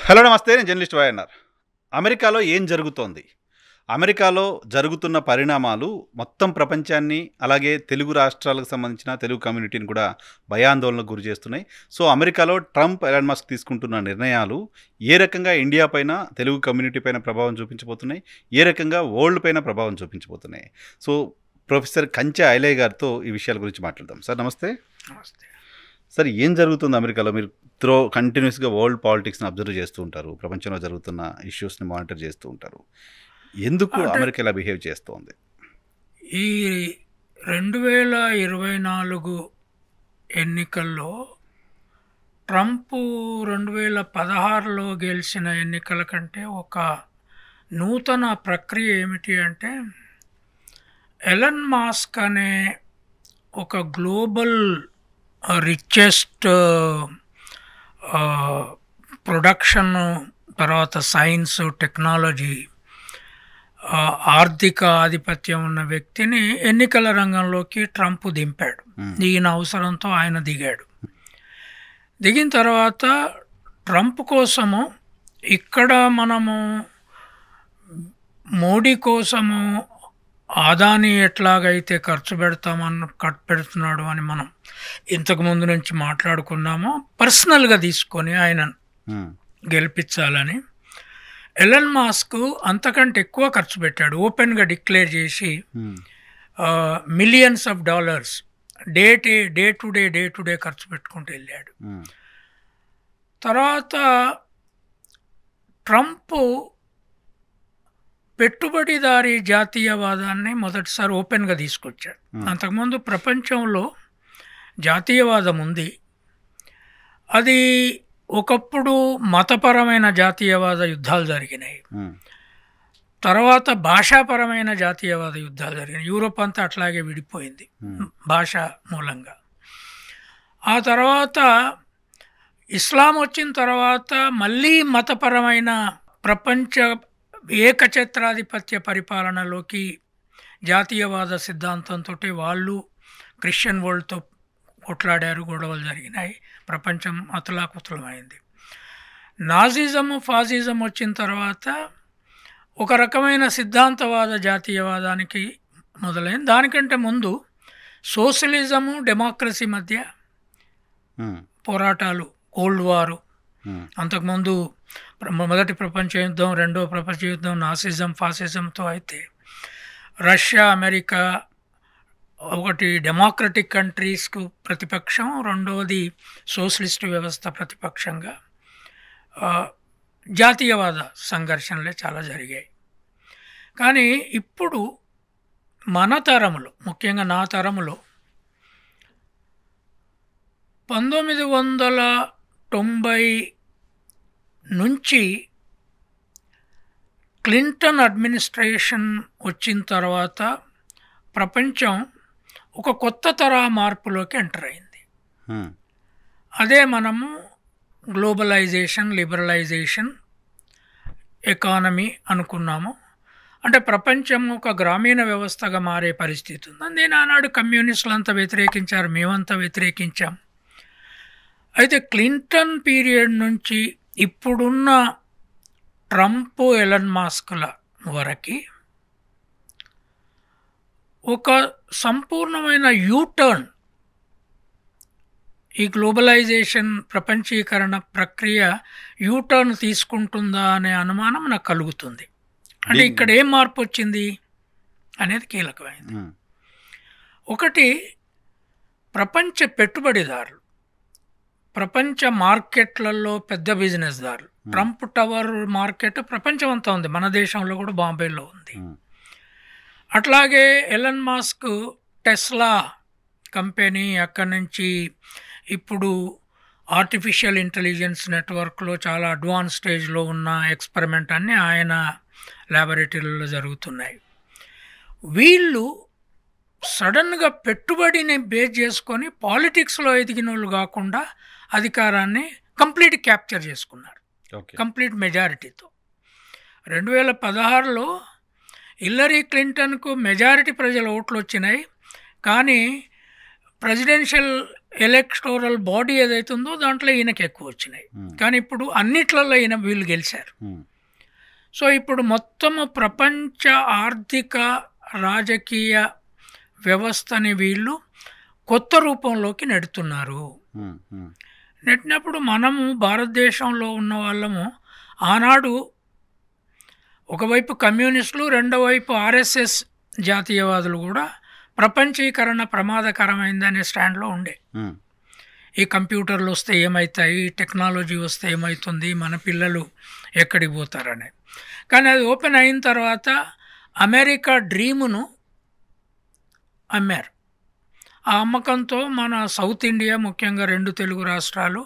Hello నమస్తే. నేను journalist YNR. అమెరికాలో ఏం జరుగుతోంది? అమెరికాలో జరుగుతున్న పరిణామాలు మొత్తం ప్రపంచాన్ని, అలాగే తెలుగు రాష్ట్రాలకు సంబంధించిన తెలుగు కమ్యూనిటీని కూడా భయాందోళనకు గురి చేస్తున్నాయి. సో, అమెరికాలో ట్రంప్, ఎలాన్ మస్క్ తీసుకుంటున్న నిర్ణయాలు ఏ రకంగా ఇండియా పైన, తెలుగు కమ్యూనిటీ పైన ప్రభావం చూపించబోతున్నాయి? ఏ రకంగా వరల్డ్ పైన ప్రభావం చూపించబోతున్నాయి? సో, ప్రొఫెసర్ కంచె ఐలయ్య గారితో ఈ విషయాల గురించి మాట్లాడదాం. సార్ నమస్తే. నమస్తే. సార్, ఏం జరుగుతుంది అమెరికాలో? మీరు కంటిన్యూస్గా వరల్డ్ పాలిటిక్స్ని అబ్జర్వ్ చేస్తూ ఉంటారు, ప్రపంచంలో జరుగుతున్న ఇష్యూస్ని మానిటర్ చేస్తూ ఉంటారు. ఎందుకు అమెరికా ఇలా బిహేవ్ చేస్తోంది? ఈ 2024 ఎన్నికల్లో ట్రంప్ 2016లో గెలిచిన ఎన్నికల కంటే ఒక నూతన ప్రక్రియ ఏమిటి అంటే, ఎలన్ మాస్క్ అనే ఒక గ్లోబల్ రిచెస్ట్ ప్రొడక్షన్, తర్వాత సైన్స్, టెక్నాలజీ, ఆర్థిక ఆధిపత్యం ఉన్న వ్యక్తిని ఎన్నికల రంగంలోకి ట్రంప్ దింపాడు. ఈయన అవసరంతో ఆయన దిగాడు. దిగిన తర్వాత ట్రంప్ కోసము ఇక్కడ మనము మోడీ కోసము ఆదాని ఎట్లాగైతే ఖర్చు పెడుతున్నాడు అని మనం ఇంతకుముందు నుంచి మాట్లాడుకున్నామో, పర్సనల్గా తీసుకొని ఆయన గెలిపించాలని ఎలన్ మాస్క్ అంతకంటే ఎక్కువ ఖర్చు పెట్టాడు. ఓపెన్గా డిక్లేర్ చేసి millions of dollars day to day ఖర్చు పెట్టుకుంటూ వెళ్ళాడు. తర్వాత ట్రంప్ పెట్టుబడిదారీ జాతీయవాదాన్ని మొదటిసారి ఓపెన్గా తీసుకొచ్చాడు. అంతకుముందు ప్రపంచంలో జాతీయవాదం ఉంది. అది ఒకప్పుడు మతపరమైన జాతీయవాద యుద్ధాలు జరిగినాయి, తర్వాత భాషాపరమైన జాతీయవాద యుద్ధాలు జరిగినాయి. యూరోప్ అంతా అట్లాగే విడిపోయింది భాష మూలంగా. ఆ తర్వాత ఇస్లాం వచ్చిన తర్వాత మళ్ళీ మతపరమైన ప్రపంచ ఏకఛత్రాధిపత్య పరిపాలనలోకి జాతీయవాద సిద్ధాంతంతో వాళ్ళు క్రిస్టియన్ వరల్డ్తో కొట్లాడారు, గొడవలు జరిగినాయి, ప్రపంచం అతలాకుతలమైంది. నాజిజము, ఫాసిజం వచ్చిన తర్వాత ఒక రకమైన సిద్ధాంతవాద జాతీయవాదానికి మొదలైంది. దానికంటే ముందు సోషలిజము, డెమోక్రసీ మధ్య పోరాటాలు, కోల్డ్ వారు, అంతకుముందు మొదటి ప్రపంచ యుద్ధం, రెండవ ప్రపంచ యుద్ధం నాసిజం, ఫాసిజంతో అయితే రష్యా, అమెరికా ఒకటి డెమోక్రటిక్ కంట్రీస్కు ప్రతిపక్షం, రెండవది సోషలిస్ట్ వ్యవస్థ ప్రతిపక్షంగా జాతీయవాద సంఘర్షణలే చాలా జరిగాయి. కానీ ఇప్పుడు మన తరములో, ముఖ్యంగా నా తరములో 1990 నుంచి క్లింటన్ అడ్మినిస్ట్రేషన్ వచ్చిన తర్వాత ప్రపంచం ఒక కొత్త తరహా మార్పులోకి ఎంటర్ అయింది. అదే మనము గ్లోబలైజేషన్, లిబరలైజేషన్ ఎకానమీ అనుకున్నాము. అంటే ప్రపంచం ఒక గ్రామీణ వ్యవస్థగా మారే పరిస్థితి ఉంది. నేను ఆనాడు కమ్యూనిస్టులు అంతా వ్యతిరేకించారు, మేమంతా వ్యతిరేకించాం. అయితే క్లింటన్ పీరియడ్ నుంచి ఇప్పుడున్న ట్రంప్, ఎలన్ మాస్క్ల వరకు ఒక సంపూర్ణమైన యూటర్న్ ఈ గ్లోబలైజేషన్, ప్రపంచీకరణ ప్రక్రియ యూటర్న్ తీసుకుంటుందా అనే అనుమానం నాకు కలుగుతుంది. అంటే ఇక్కడ ఏం మార్పు వచ్చింది అనేది కీలకమైంది. ఒకటి, ప్రపంచ పెట్టుబడిదారులు, ప్రపంచ మార్కెట్లలో పెద్ద బిజినెస్దారులు. ట్రంప్ టవర్ మార్కెట్ ప్రపంచం అంతా ఉంది, మన దేశంలో కూడా బాంబేలో ఉంది. అట్లాగే ఎలన్ మాస్క్ టెస్లా కంపెనీ, అక్కడి నుంచి ఇప్పుడు ఆర్టిఫిషియల్ ఇంటెలిజెన్స్ నెట్వర్క్లో చాలా అడ్వాన్స్ స్టేజ్లో ఉన్న ఎక్స్పెరిమెంట్ అన్నీ ఆయన ల్యాబొరేటరీలో జరుగుతున్నాయి. వీళ్ళు సడన్గా పెట్టుబడిని బేస్ చేసుకొని పాలిటిక్స్లో ఎదిగిన వాళ్ళు కాకుండా అధికారాన్ని కంప్లీట్ క్యాప్చర్ చేసుకున్నారు, కంప్లీట్ మెజారిటీతో. 2016లో హిల్లరీ క్లింటన్కు మెజారిటీ ప్రజల ఓట్లు వచ్చినాయి, కానీ ప్రెసిడెన్షియల్ ఎలక్టోరల్ బాడీ ఏదైతే ఉందో దాంట్లో ఈయనకి ఎక్కువ వచ్చినాయి. కానీ ఇప్పుడు అన్నిట్లలో ఈయన వీళ్ళు గెలిచారు. సో ఇప్పుడు మొత్తము ప్రపంచ ఆర్థిక రాజకీయ వ్యవస్థని వీళ్ళు కొత్త రూపంలోకి నెడుతున్నారు. నెట్టినప్పుడు మనము భారతదేశంలో ఉన్న వాళ్ళము ఆనాడు ఒకవైపు కమ్యూనిస్టులు, రెండో వైపు ఆర్ఎస్ఎస్ జాతీయవాదులు కూడా ప్రపంచీకరణ ప్రమాదకరమైందనే స్టాండ్లో ఉండే. ఈ కంప్యూటర్లు వస్తే ఏమవుతాయి, టెక్నాలజీ వస్తే ఏమవుతుంది, మన పిల్లలు ఎక్కడికి పోతారనే. కానీ అది ఓపెన్ అయిన తర్వాత అమెరికా డ్రీమును అమ్మారు. ఆ అమ్మకంతో మన సౌత్ ఇండియా, ముఖ్యంగా 2 తెలుగు రాష్ట్రాలు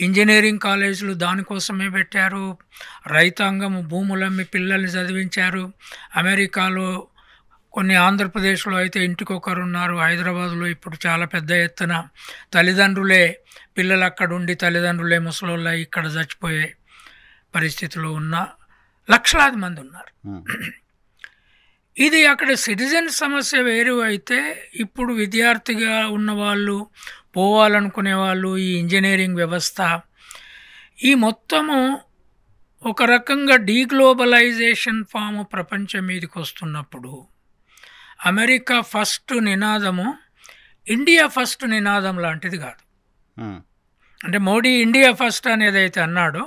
ఇంజనీరింగ్ కాలేజీలు దానికోసమే పెట్టారు. రైతాంగం భూములమ్మి పిల్లల్ని చదివించారు. అమెరికాలో కొన్ని, ఆంధ్రప్రదేశ్లో అయితే ఇంటికొకరు ఉన్నారు. హైదరాబాద్లో ఇప్పుడు చాలా పెద్ద ఎత్తున తల్లిదండ్రులే పిల్లలు అక్కడుండి తల్లిదండ్రులే ముసలోళ్ళ ఇక్కడ చచ్చిపోయే పరిస్థితిలో ఉన్న లక్షలాది మంది ఉన్నారు. ఇది అక్కడ సిటిజన్ సమస్య వేరు అయితే, ఇప్పుడు విద్యార్థిగా ఉన్నవాళ్ళు, పోవాలనుకునే వాళ్ళు, ఈ ఇంజనీరింగ్ వ్యవస్థ, ఈ మొత్తము ఒక రకంగా డీగ్లోబలైజేషన్ ఫామ్ ప్రపంచం మీదకి వస్తున్నప్పుడు అమెరికా ఫస్ట్ నినాదము ఇండియా ఫస్ట్ నినాదం లాంటిది కాదు. అంటే మోడీ ఇండియా ఫస్ట్ అనేది అయితే అన్నాడు,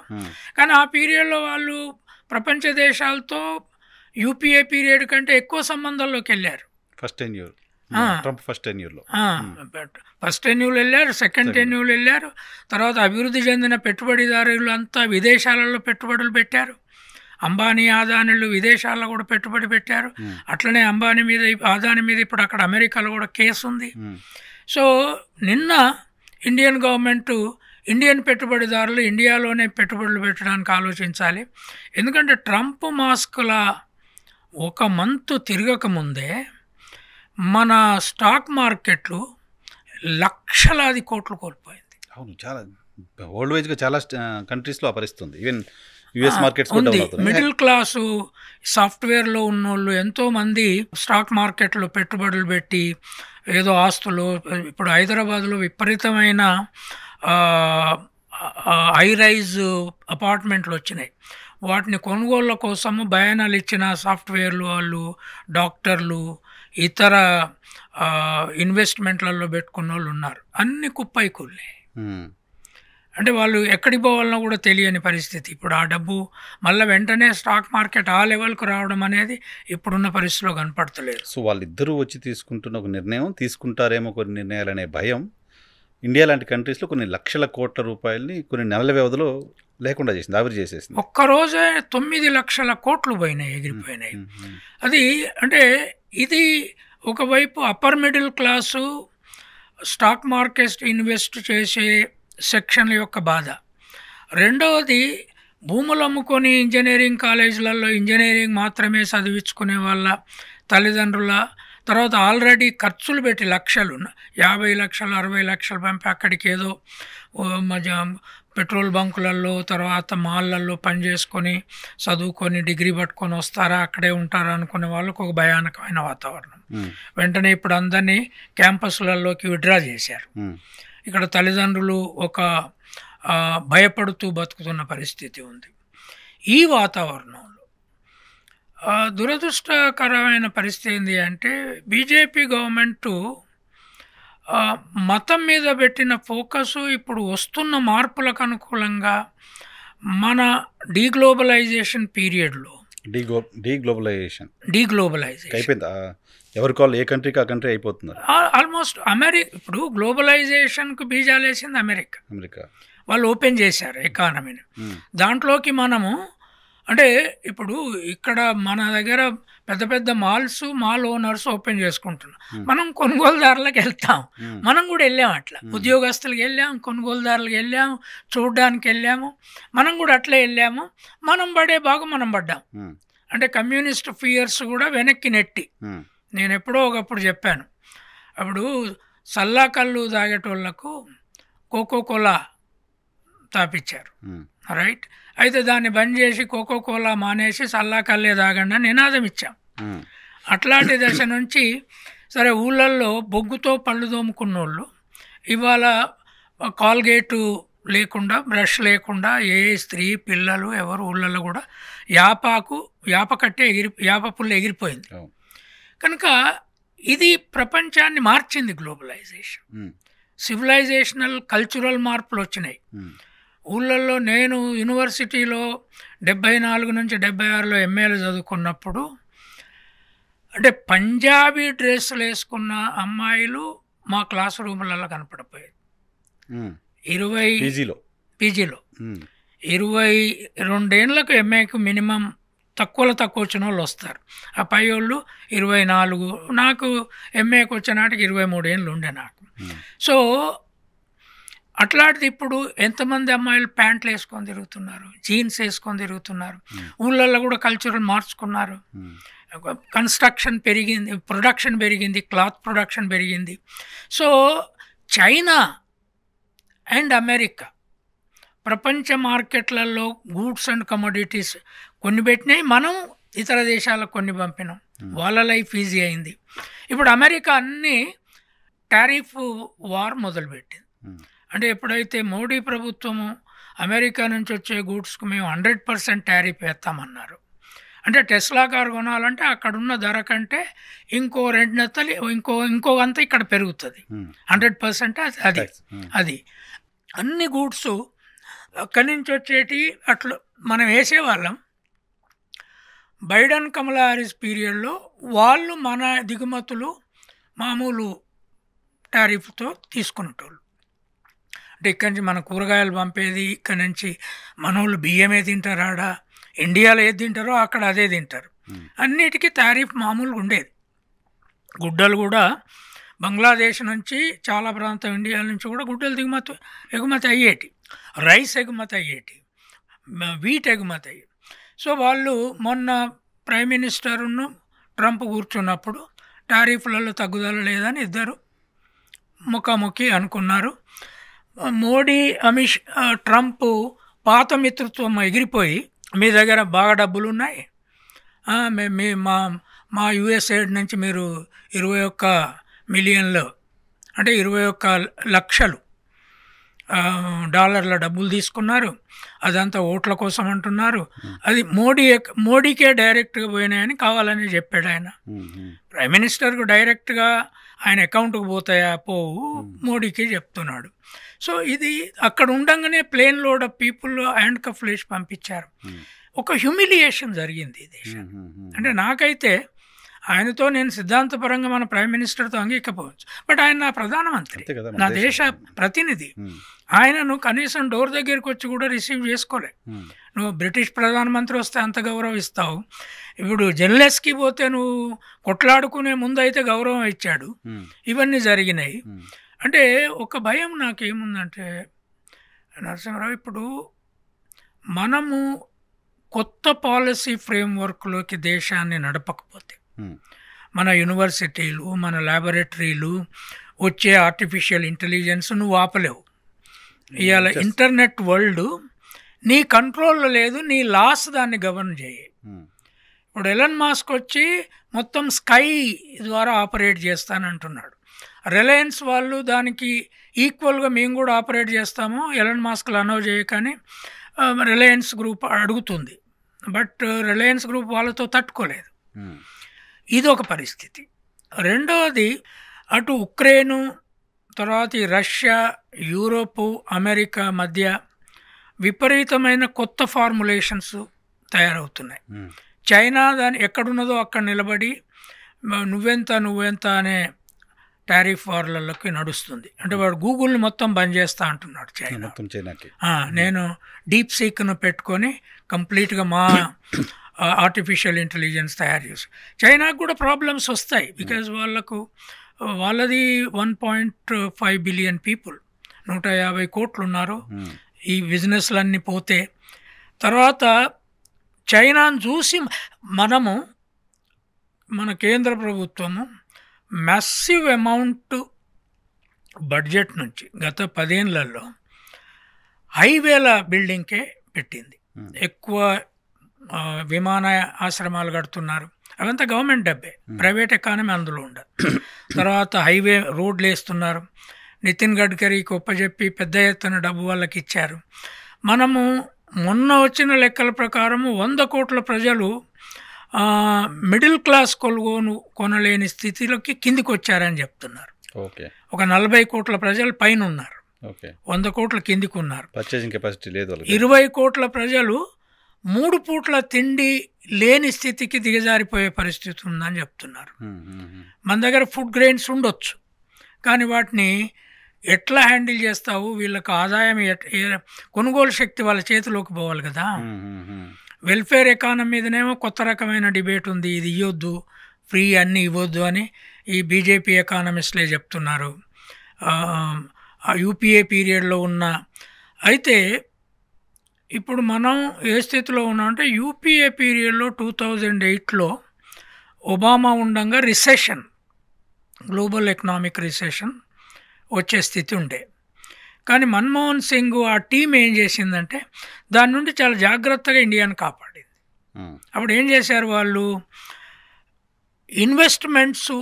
కానీ ఆ పీరియడ్లో వాళ్ళు ప్రపంచ దేశాలతో యూపీఏ పీరియడ్ కంటే ఎక్కువ సంబంధాల్లోకి వెళ్ళారు. ఫస్ట్ టెన్యూర్ వెళ్ళారు, సెకండ్ టెన్యూర్ వెళ్ళారు. తర్వాత అభివృద్ధి చెందిన పెట్టుబడిదారులు అంతా విదేశాలలో పెట్టుబడులు పెట్టారు. అంబానీ, ఆదానీలు విదేశాల్లో కూడా పెట్టుబడి పెట్టారు. అట్లనే అంబానీ మీద, ఆదాని మీద ఇప్పుడు అక్కడ అమెరికాలో కూడా కేసు ఉంది. సో నిన్న ఇండియన్ గవర్నమెంట్ ఇండియన్ పెట్టుబడిదారులు ఇండియాలోనే పెట్టుబడులు పెట్టడానికి ఆలోచించాలి. ఎందుకంటే ట్రంప్ మాస్కుల 1 మంత్ తిరగకముందే మన స్టాక్ మార్కెట్లు లక్షలాది కోట్లు కోల్పోయింది. అవును, చాలా వరల్డ్ వైజ్గా చాలా కంట్రీస్లో అపరిస్తుంది. ఈవెన్ యుఎస్ మార్కెట్స్ ఉంది. మిడిల్ క్లాసు సాఫ్ట్వేర్లో ఉన్నోళ్ళు ఎంతోమంది స్టాక్ మార్కెట్లో పెట్టుబడులు పెట్టి ఏదో ఆస్తులు, ఇప్పుడు హైదరాబాద్లో విపరీతమైన హై రైజ్ అపార్ట్మెంట్లు వచ్చినాయి. వాటిని కొనుగోళ్ళ కోసము బయానాలు ఇచ్చిన సాఫ్ట్వేర్లు వాళ్ళు, డాక్టర్లు, ఇతర ఇన్వెస్ట్మెంట్లలో పెట్టుకున్న వాళ్ళు ఉన్నారు. అన్ని కుప్పై కూలే. అంటే వాళ్ళు ఎక్కడికి పోవాలన్నా కూడా తెలియని పరిస్థితి. ఇప్పుడు ఆ డబ్బు మళ్ళీ వెంటనే స్టాక్ మార్కెట్ ఆ లెవెల్కు రావడం అనేది ఇప్పుడున్న పరిస్థితిలో కనపడతలేదు. సో వాళ్ళిద్దరూ వచ్చి తీసుకుంటున్న ఒక నిర్ణయం, తీసుకుంటారేమో కొన్ని నిర్ణయాలు అనే భయం ఇండియా లాంటి కంట్రీస్లో కొన్ని లక్షల కోట్ల రూపాయలని కొన్ని నెలల వ్యవధిలో లేకుండా చేసింది, ఆవిరి చేసేసింది. ఒక్కరోజే 9 లక్షల కోట్లు పోయినాయి, ఎగిరిపోయినాయి. అది అంటే ఇది ఒకవైపు upper middle class stock market invest చేసే సెక్షన్ల యొక్క బాధ. రెండవది భూములు అమ్ముకొని ఇంజనీరింగ్ కాలేజీలలో ఇంజనీరింగ్ మాత్రమే చదివించుకునే వాళ్ళ తల్లిదండ్రుల, తర్వాత ఆల్రెడీ ఖర్చులు పెట్టి లక్షలు, 50 లక్షలు 60 లక్షలు పంపి అక్కడికి ఏదో పెట్రోల్ బంకులలో, తర్వాత మాళ్ళల్లో పనిచేసుకొని చదువుకొని డిగ్రీ పట్టుకొని వస్తారా, అక్కడే ఉంటారా అనుకునే వాళ్ళకు ఒక భయానకమైన వాతావరణం. వెంటనే ఇప్పుడు అందరినీ క్యాంపస్లలోకి విడ్రా చేశారు. ఇక్కడ తల్లిదండ్రులు ఒక భయపడుతూ బతుకుతున్న పరిస్థితి ఉంది. ఈ వాతావరణంలో దురదృష్టకరమైన పరిస్థితి ఏంటి అంటే, బీజేపీ గవర్నమెంటు మతం మీద పెట్టిన ఫోకసు ఇప్పుడు వస్తున్న మార్పులకు అనుకూలంగా మన డీగ్లోబలైజేషన్ పీరియడ్లో డీగ్లోబలైజేషన్ అయిపోయింది. ఎవరి కాల్ ఏ కంట్రీకి ఆ కంట్రీ అయిపోతున్నారు ఆల్మోస్ట్. ఇప్పుడు గ్లోబలైజేషన్కు బీజాలు వేసింది అమెరికా. వాళ్ళు ఓపెన్ చేశారు ఎకానమీని. దాంట్లోకి మనము అంటే ఇప్పుడు ఇక్కడ మన దగ్గర పెద్ద పెద్ద మాల్ ఓనర్స్ ఓపెన్ చేసుకుంటున్నాం. మనం కొనుగోలుదారులకు వెళ్తాం, మనం కూడా వెళ్ళాము. అట్లా ఉద్యోగస్తులకు వెళ్ళాము, కొనుగోలుదారులకు వెళ్ళాము, చూడడానికి వెళ్ళాము, మనం కూడా అట్లా వెళ్ళాము. మనం పడే బాగు మనం పడ్డాం. అంటే కమ్యూనిస్ట్ ఫియర్స్ కూడా వెనక్కి నెట్టి, నేను ఎప్పుడో ఒకప్పుడు చెప్పాను, అప్పుడు సల్లా కళ్ళు తాగేటోళ్లకు కోకోకోలా తాపించారు, రైట్? అయితే దాన్ని బంద్ చేసి కోకోకోలా మానేసి సల్లా కళ్ళే తాగండి అని నినాదం ఇచ్చాం. అట్లాంటి దశ నుంచి సరే ఊళ్ళల్లో బొగ్గుతో పళ్ళు తోముకున్నోళ్ళు ఇవాళ కాల్గేటు లేకుండా, బ్రష్ లేకుండా ఏ స్త్రీ, పిల్లలు ఎవరు ఊళ్ళల్లో కూడా యాప కట్టే యాప పుల్ల ఎగిరిపోయింది. కనుక ఇది ప్రపంచాన్ని మార్చింది. గ్లోబలైజేషన్, సివిలైజేషనల్, కల్చురల్ మార్పులు వచ్చినాయి ఊళ్ళల్లో. నేను యూనివర్సిటీలో 74 నుంచి 76లో ఎంఏలు చదువుకున్నప్పుడు అంటే పంజాబీ డ్రెస్సులు వేసుకున్న అమ్మాయిలు మా క్లాస్ రూములలో కనపడిపోయేది. 20 పీజీలో 22 ఏళ్ళకు ఎంఏకు మినిమం తక్కువలో తక్కువ వచ్చిన వాళ్ళు వస్తారు. ఆ పై వాళ్ళు 24. నాకు ఎంఏకి వచ్చే నాటికి 23 ఏళ్ళు ఉండే నాకు. సో అట్లాంటిది ఇప్పుడు ఎంతమంది అమ్మాయిలు ప్యాంట్లు వేసుకొని తిరుగుతున్నారు, జీన్స్ వేసుకొని తిరుగుతున్నారు. ఊళ్ళల్లో కూడా కల్చరల్ మార్చుకున్నారు. కన్స్ట్రక్షన్ పెరిగింది, ప్రొడక్షన్ పెరిగింది, క్లాత్ ప్రొడక్షన్ పెరిగింది. సో చైనా అండ్ అమెరికా ప్రపంచ మార్కెట్లలో గూడ్స్ అండ్ కమోడిటీస్ కొన్ని పెట్టినాయి, మనం ఇతర దేశాలకు కొన్ని పంపినాం. వాళ్ళ లైఫ్ ఈజీ అయింది. ఇప్పుడు అమెరికా అన్ని టారిఫ్ వార్ మొదలుపెట్టింది. అంటే ఎప్పుడైతే మోడీ ప్రభుత్వము అమెరికా నుంచి వచ్చే గూడ్స్కు మేము 100% టారిఫ్ వేస్తామన్నారు, అంటే టెస్లా కారు కొనాలంటే అక్కడున్న ధర కంటే ఇంకో 2 నెత్తలు ఇంకో అంత ఇక్కడ పెరుగుతుంది. 100% అది అన్ని గూడ్స్ అక్కడి నుంచి వచ్చేటి అట్లా మనం వేసేవాళ్ళం. బైడెన్ కమలా హారిస్ పీరియడ్లో వాళ్ళు మన దిగుమతులు మామూలు టారిఫ్తో తీసుకునేటోళ్ళు. అంటే ఇక్కడి నుంచి మన కూరగాయలు పంపేది, ఇక్కడి నుంచి మన వాళ్ళు బియ్యమే తింటారాడా, ఇండియాలో ఏది తింటారో అక్కడ అదే తింటారు. అన్నిటికీ టారిఫ్ మామూలుగా ఉండేది. గుడ్డలు కూడా బంగ్లాదేశ్ నుంచి చాలా ప్రాంతం ఇండియా నుంచి కూడా గుడ్డలు ఎగుమతి అయ్యేటి, రైస్ ఎగుమతి అయ్యేటి, వీట్ ఎగుమతి అయ్యేటి. సో వాళ్ళు మొన్న ప్రైమ్ మినిస్టర్ను ట్రంప్ కూర్చున్నప్పుడు టారిఫ్లలో తగ్గుదల లేదని ఇద్దరు ముఖాముఖి అనుకున్నారు. మోడీ ట్రంప్ పాత మిత్రత్వం ఎగిరిపోయి మీ దగ్గర బాగా డబ్బులు ఉన్నాయి, మా యుఎస్ఏడ్ నుంచి మీరు 21 మిలియన్లు అంటే 21 లక్షలు డాలర్ల డబ్బులు తీసుకున్నారు, అదంతా ఓట్ల కోసం అంటున్నారు. అది మోడీకే డైరెక్ట్గా పోయినాయని కావాలని చెప్పాడు ఆయన. ప్రైమ్ మినిస్టర్కు డైరెక్ట్గా ఆయన అకౌంట్కి పోతాయా పోవు, మోడీకి చెప్తున్నాడు. సో ఇది అక్కడ ఉండంగానే plane load of people handcuff లేసి పంపించారు. ఒక హ్యూమిలియేషన్ జరిగింది ఈ దేశం. అంటే నాకైతే ఆయనతో నేను సిద్ధాంతపరంగా మన ప్రైమ్ మినిస్టర్తో అంగీకపోవచ్చు, బట్ ఆయన నా ప్రధానమంత్రి, నా దేశ ప్రతినిధి. ఆయనను కనీసం డోర్ దగ్గరికి వచ్చి కూడా రిసీవ్ చేసుకోలే. నువ్వు బ్రిటిష్ ప్రధానమంత్రి వస్తే అంత గౌరవిస్తావు, ఇప్పుడు జెల్లెస్కి పోతే నువ్వు కొట్లాడుకునే ముందు అయితే గౌరవం ఇచ్చాడు. ఇవన్నీ జరిగినాయి. అంటే ఒక భయం నాకేముందంటే నరసింహరావు, ఇప్పుడు మనము కొత్త పాలసీ ఫ్రేమ్వర్క్లోకి దేశాన్ని నడపకపోతే మన యూనివర్సిటీలు, మన ల్యాబొరేటరీలు వచ్చే ఆర్టిఫిషియల్ ఇంటెలిజెన్స్ నువ్వు ఆపలేవు. ఇవాళ ఇంటర్నెట్ వరల్డ్ నీ కంట్రోల్లో లేదు, నీ లాస్ దాన్ని గవర్న్ చేయి. ఇప్పుడు ఎలన్ మాస్క్ వచ్చి మొత్తం స్కై ద్వారా ఆపరేట్ చేస్తానంటున్నాడు. రిలయన్స్ వాళ్ళు దానికి ఈక్వల్గా మేము కూడా ఆపరేట్ చేస్తాము, ఎలన్ మాస్క్లు అనౌ చేయకని రిలయన్స్ గ్రూప్ అడుగుతుంది. బట్ రిలయన్స్ గ్రూప్ వాళ్ళతో తట్టుకోలేదు. ఇది ఒక పరిస్థితి. రెండవది, అటు ఉక్రెయిను, తర్వాత రష్యా, యూరోపు, అమెరికా మధ్య విపరీతమైన కొత్త ఫార్ములేషన్స్ తయారవుతున్నాయి. చైనా దాని ఎక్కడున్నదో అక్కడ నిలబడి నువ్వెంత అనే టారిఫ్ వార్లలోకి నడుస్తుంది. అంటే వాడు గూగుల్ని మొత్తం బంద్ చేస్తా అంటున్నాడు చైనాకి. నేను డీప్ సీక్ను పెట్టుకొని కంప్లీట్గా మా ఆర్టిఫిషియల్ ఇంటెలిజెన్స్ తయారు చేసి, చైనాకు కూడా ప్రాబ్లమ్స్ వస్తాయి. బికాజ్ వాళ్ళది 1.5 బిలియన్ పీపుల్, 150 కోట్లు ఉన్నారు. ఈ బిజినెస్లన్నీ పోతే తర్వాత చైనాను చూసి మన కేంద్ర ప్రభుత్వము మ్యాసివ్ అమౌంట్ బడ్జెట్ నుంచి గత 10 ఏళ్లలో హైవేల బిల్డింగ్కే పెట్టింది. ఎక్కువ విమాన ఆశ్రమాలు కడుతున్నారు, అవంతా గవర్నమెంట్ డబ్బే, ప్రైవేట్ ఎకానమీ అందులో ఉండదు. తర్వాత హైవే రోడ్లు వేస్తున్నారు, నితిన్ గడ్కరీకి ఒప్పజెప్పి పెద్ద ఎత్తున డబ్బు వాళ్ళకి ఇచ్చారు. మనము మొన్న వచ్చిన లెక్కల ప్రకారము 100 కోట్ల ప్రజలు మిడిల్ క్లాస్ కొనలేని స్థితిలోకి కిందికి వచ్చారని చెప్తున్నారు. ఒక 40 కోట్ల ప్రజలు పైన ఉన్నారు, 100 కోట్ల కిందికి ఉన్నారు. 20 కోట్ల ప్రజలు 3 పూట్ల తిండి లేని స్థితికి దిగజారిపోయే పరిస్థితి ఉందని చెప్తున్నారు. మన దగ్గర ఫుడ్ గ్రెయిన్స్ ఉండొచ్చు, కానీ వాటిని ఎట్లా హ్యాండిల్ చేస్తావు? వీళ్ళకి ఆదాయం కొనుగోలు శక్తి వాళ్ళ చేతిలోకి పోవాలి కదా. వెల్ఫేర్ ఎకానమీ మీదనేమో కొత్త రకమైన డిబేట్ ఉంది, ఇది ఇవ్వద్దు, ఫ్రీ అన్నీ ఇవ్వద్దు అని ఈ బీజేపీ ఎకానమిస్ట్లే చెప్తున్నారు. యూపీఏ పీరియడ్లో ఉన్న అయితే ఇప్పుడు మనం ఏ స్థితిలో ఉన్నామంటే యూపీఏ పీరియడ్లో 2008లో ఒబామా ఉండగా రిసెషన్, గ్లోబల్ ఎకనామిక్ రిసెషన్ వచ్చే స్థితి ఉండే. కానీ మన్మోహన్ సింగ్ ఆ టీం ఏం చేసిందంటే దాని నుండి చాలా జాగ్రత్తగా ఇండియాను కాపాడింది. అప్పుడు ఏం చేశారు వాళ్ళు? ఇన్వెస్ట్మెంట్స్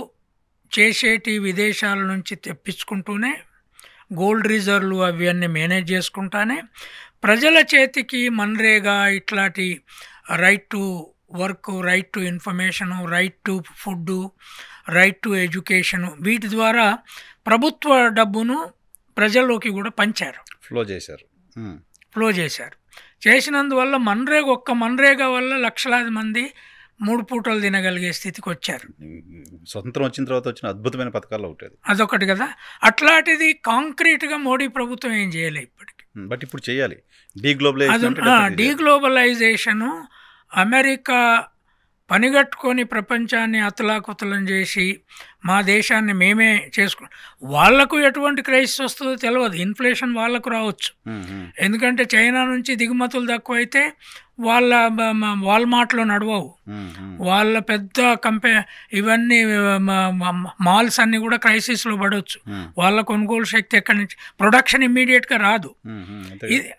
చేసేటి విదేశాల నుంచి తెప్పించుకుంటూనే, గోల్డ్ రిజర్వ్లు అవి అన్నీ మేనేజ్ చేసుకుంటానే, ప్రజల చేతికి మన్రేగా ఇట్లాంటి right to work, right to information, right to food, right to education, వీటి ద్వారా ప్రభుత్వ డబ్బును ప్రజల్లోకి కూడా పంచారు, ఫ్లో చేశారు. చేసినందువల్ల ఒక్క మన్రేగా వల్ల లక్షలాది మంది 3 పూటలు తినగలిగే స్థితికి వచ్చారు. స్వతంత్రం వచ్చిన తర్వాత వచ్చిన అద్భుతమైన పథకాలు ఉంటుంది అదొకటి కదా. అట్లాంటిది కాంక్రీట్గా మోడీ ప్రభుత్వం ఏం చేయలేదు ఇప్పటికి. బట్ ఇప్పుడు చేయాలి. డీగ్లోబలైజేషను అమెరికా పనిగట్టుకొని ప్రపంచాన్ని అతలాకుతలం చేసి మా దేశాన్ని మేమే వాళ్లకు ఎటువంటి క్రైసిస్ వస్తుందో తెలియదు. ఇన్ఫ్లేషన్ వాళ్ళకు రావచ్చు, ఎందుకంటే చైనా నుంచి దిగుమతులు తక్కువైతే వాళ్ళ వాల్మార్ట్లో నడవవు, వాళ్ళ పెద్ద ఇవన్నీ మాల్స్ అన్నీ కూడా క్రైసిస్లో పడవచ్చు. వాళ్ళ కొనుగోలు శక్తి ఎక్కడి నుంచి, ప్రొడక్షన్ ఇమ్మీడియట్గా రాదు.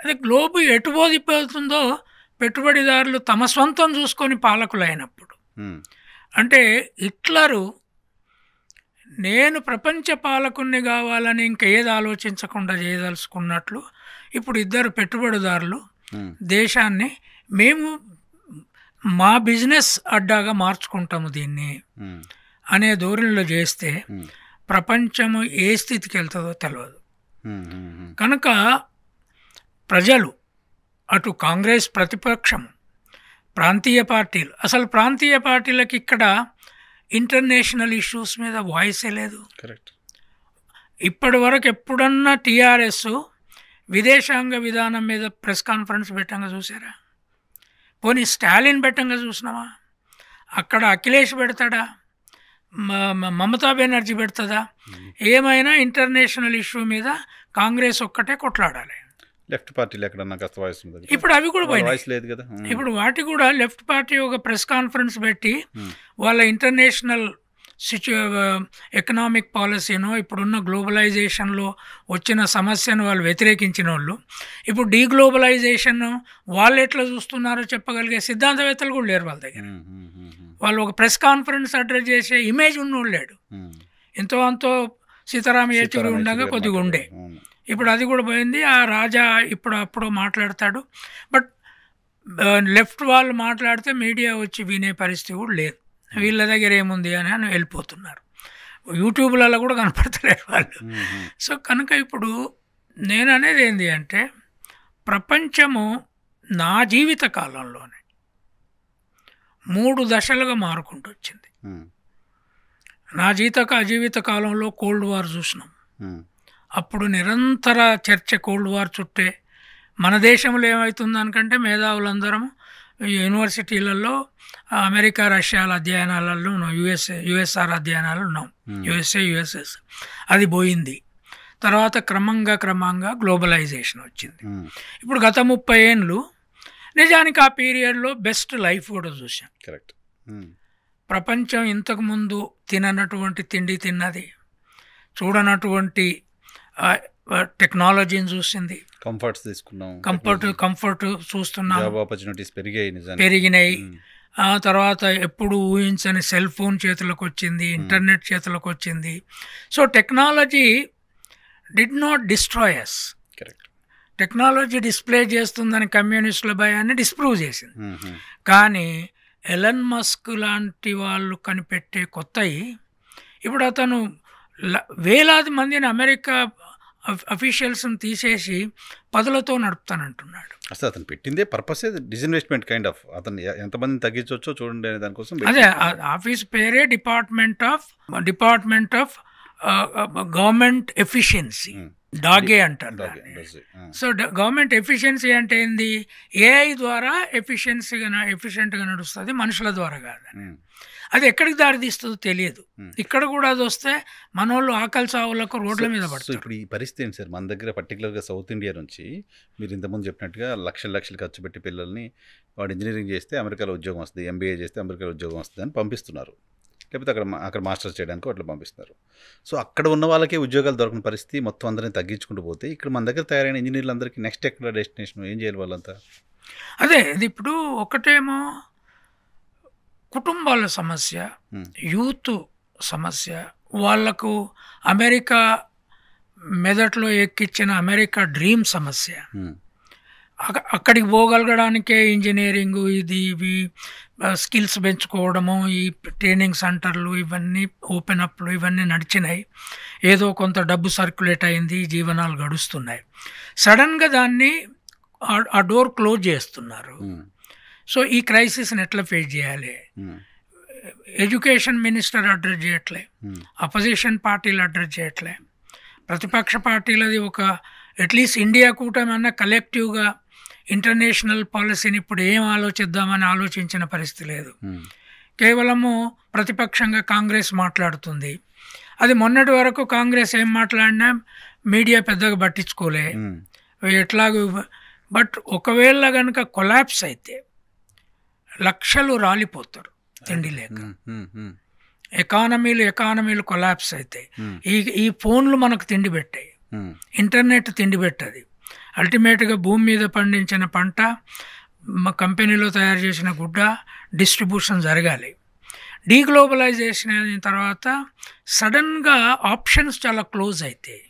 అదే గ్లోబ్ ఎటు పోతుందో పెట్టుబడిదారులు తమ సొంతం చూసుకొని పాలకులు అయినప్పుడు, అంటే హిట్లరు నేను ప్రపంచ పాలకుణ్ణి కావాలని ఇంకా ఏది ఆలోచించకుండా చేయదలుచుకున్నట్లు ఇప్పుడు ఇద్దరు పెట్టుబడిదారులు దేశాన్ని మేము మా బిజినెస్ అడ్డాగా మార్చుకుంటాము దీన్ని అనే ధోరణిలో చేస్తే ప్రపంచము ఏ స్థితికి వెళ్తుందో తెలియదు. కనుక ప్రజలు అటు కాంగ్రెస్ ప్రతిపక్షం, ప్రాంతీయ పార్టీలు, అసలు ప్రాంతీయ పార్టీలకు ఇక్కడ ఇంటర్నేషనల్ ఇష్యూస్ మీద వాయిసే లేదు. ఇప్పటి వరకు ఎప్పుడన్నా టీఆర్ఎస్ విదేశాంగ విధానం మీద ప్రెస్ కాన్ఫరెన్స్ పెట్టంగా చూసారా? పోనీ స్టాలిన్ పెట్టంగా చూసినావా? అక్కడ అఖిలేష్ పెడతాడా? మమతా బెనర్జీ పెడుతుందా? ఏమైనా ఇంటర్నేషనల్ ఇష్యూ మీద కాంగ్రెస్ ఒక్కటే కొట్లాడాలి. లెఫ్ట్ పార్టీలు ఎక్కడన్నా కాస్త వాయిస్ ఉంది, ఇప్పుడు అవి కూడా వాయిస్ లేదు కదా. ఇప్పుడు వాటి కూడా లెఫ్ట్ పార్టీ ఒక ప్రెస్ కాన్ఫరెన్స్ పెట్టి వాళ్ళ ఇంటర్నేషనల్ ఎకనామిక్ పాలసీను, ఇప్పుడున్న గ్లోబలైజేషన్లో వచ్చిన సమస్యను వాళ్ళు వ్యతిరేకించిన వాళ్ళు ఇప్పుడు డీగ్లోబలైజేషన్ వాళ్ళు ఎట్లా చూస్తున్నారో చెప్పగలిగే సిద్ధాంతవేత్తలు కూడా లేరు వాళ్ళ దగ్గర. వాళ్ళు ఒక ప్రెస్ కాన్ఫరెన్స్ అడ్రస్ చేసే ఇమేజ్ ఉన్నోళ్ళు లేడు. ఎంతో అంతో సీతారామ యేచూరి ఉండగా కొద్దిగా ఉండే, ఇప్పుడు అది కూడా పోయింది. ఆ రాజా అప్పుడు మాట్లాడతాడు, బట్ లెఫ్ట్ వాళ్ళు మాట్లాడితే మీడియా వచ్చి వినే పరిస్థితి కూడా లేదు. వీళ్ళ దగ్గర ఏముంది అని వెళ్ళిపోతున్నారు. యూట్యూబ్లలో కూడా కనపడతలేరు వాళ్ళు. సో కనుక ఇప్పుడు నేను అనేది ఏంటి అంటే ప్రపంచము నా జీవిత కాలంలోనే 3 దశలుగా మారుకుంటూ వచ్చింది. నా జీవిత కాలంలో కోల్డ్ వార్ చూసినాం. అప్పుడు నిరంతర చర్చ కోల్డ్ వార్ చుట్టే. మన దేశంలో ఏమవుతుందనుకంటే మేధావులందరం యూనివర్సిటీలలో అమెరికా రష్యాల అధ్యయనాలలో ఉన్నాం, యుఎస్ఆర్ అధ్యయనాలు ఉన్నాం, యుఎస్ఎస్ అది పోయింది. తర్వాత క్రమంగా గ్లోబలైజేషన్ వచ్చింది. ఇప్పుడు గత 30 ఏళ్ళు నిజానికి ఆ పీరియడ్లో బెస్ట్ లైఫ్ కూడా చూసాం. కరెక్ట్. ప్రపంచం ఇంతకుముందు తిననటువంటి తిండి తిన్నది, చూడనటువంటి టెక్నాలజీని చూసింది, కంఫర్ట్స్ తీసుకున్నాం, కంఫర్ట్ చూస్తున్నాం, పెరిగినాయి. ఆ తర్వాత ఎప్పుడు ఊహించని సెల్ ఫోన్ చేతులకు వచ్చింది, ఇంటర్నెట్ చేతులకు వచ్చింది. So technology did not destroy us. Correct. Technology display చేస్తుందని కమ్యూనిస్టుల భయాన్ని డిస్ప్రూవ్ చేసింది. కానీ ఎలన్ మస్క్ లాంటి వాళ్ళు కనిపెట్టే కొత్తవి ఇప్పుడు అతను వేలాది మందిని అమెరికా అఫీషియల్స్ని తీసేసి పదులతో నడుపుతానంటున్నాడు. అసలు అతను పెట్టిందే పర్పస్ డిస్ఇన్వెస్ట్మెంట్ కైండ్ ఆఫ్. అతను ఎంతమందిని తగ్గించవచ్చో చూడండి అనే దానికోసం. అదే ఆఫీస్ పేరే డిపార్ట్మెంట్ ఆఫ్ గవర్నమెంట్ ఎఫిషియన్సీ, డాగే అంటారు. సో గవర్నమెంట్ ఎఫిషియన్సీ అంటే ఏంది? ఏఐ ద్వారా ఎఫిషియెంట్గా నడుస్తుంది, మనుషుల ద్వారా కాదు. అది ఎక్కడికి దారితీస్తుందో తెలియదు. ఇక్కడ కూడా అది వస్తే మన వాళ్ళు ఆకలి చావులకు రోడ్ల మీద పడుతుంది. ఇప్పుడు ఈ పరిస్థితి ఏంటి సార్ మన దగ్గర? పర్టికులర్గా సౌత్ ఇండియా నుంచి మీరు ఇంతకుముందు చెప్పినట్టుగా లక్షలు ఖర్చు పెట్టి పిల్లల్ని వాడు ఇంజనీరింగ్ చేస్తే అమెరికాలో ఉద్యోగం వస్తుంది, ఎంబీఏ చేస్తే అమెరికాలో ఉద్యోగం వస్తుంది అని పంపిస్తున్నారు, లేకపోతే అక్కడ మాస్టర్స్ చేయడానికి అట్లా పంపిస్తున్నారు. సో అక్కడ ఉన్న వాళ్ళకే ఉద్యోగాలు దొరకని పరిస్థితి, మొత్తం అందరినీ తగ్గించుకుంటూ పోతే ఇక్కడ మన దగ్గర తయారైన ఇంజనీర్లు అందరికీ నెక్స్ట్ ఎక్కడ డెస్టినేషన్ ఏం చేయాలి వాళ్ళంతా? అదే ఇది ఇప్పుడు ఒకటేమో కుటుంబాల సమస్య, యూత్ సమస్య, వాళ్లకు అమెరికా మెదట్లో ఎక్కించిన అమెరికా డ్రీమ్ సమస్య. అక్కడికి పోగలగడానికే ఇంజనీరింగు ఇవి స్కిల్స్ పెంచుకోవడము, ఈ ట్రైనింగ్ సెంటర్లు ఇవన్నీ ఓపెన్ అప్లు ఇవన్నీ నడిచినాయి. ఏదో కొంత డబ్బు సర్క్యులేట్ అయింది, జీవనాలు గడుస్తున్నాయి. సడన్గా దాన్ని ఆ డోర్ క్లోజ్ చేస్తున్నారు. సో ఈ క్రైసిస్ని ఎట్లా ఫేస్ చేయాలి? ఎడ్యుకేషన్ మినిస్టర్ అడ్రస్ చేయట్లే, అపోజిషన్ పార్టీలు అడ్రస్ చేయట్లే, ప్రతిపక్ష పార్టీలది ఒక అట్లీస్ట్ ఇండియా కూటమి అన్న కలెక్టివ్గా ఇంటర్నేషనల్ పాలసీని ఇప్పుడు ఏం ఆలోచిద్దామని ఆలోచించిన పరిస్థితి లేదు. కేవలము ప్రతిపక్షంగా కాంగ్రెస్ మాట్లాడుతుంది. అది మొన్నటి వరకు కాంగ్రెస్ ఏం మాట్లాడినా మీడియా పెద్దగా పట్టించుకోలే ఎట్లాగూ. బట్ ఒకవేళ కనుక కొలాప్స్ అయితే లక్షలు రాలిపోతారు తిండి లేక. ఎకానమీలు కొలాప్స్ అవుతాయి. ఈ ఫోన్లు మనకు తిండి పెట్టాయి, ఇంటర్నెట్ తిండి పెట్టది. అల్టిమేట్గా భూమి మీద పండించిన పంట, కంపెనీలో తయారు చేసిన గుడ్డ డిస్ట్రిబ్యూషన్ జరగాలి. డీగ్లోబలైజేషన్ అయిన తర్వాత సడన్గా ఆప్షన్స్ చాలా క్లోజ్ అవుతాయి.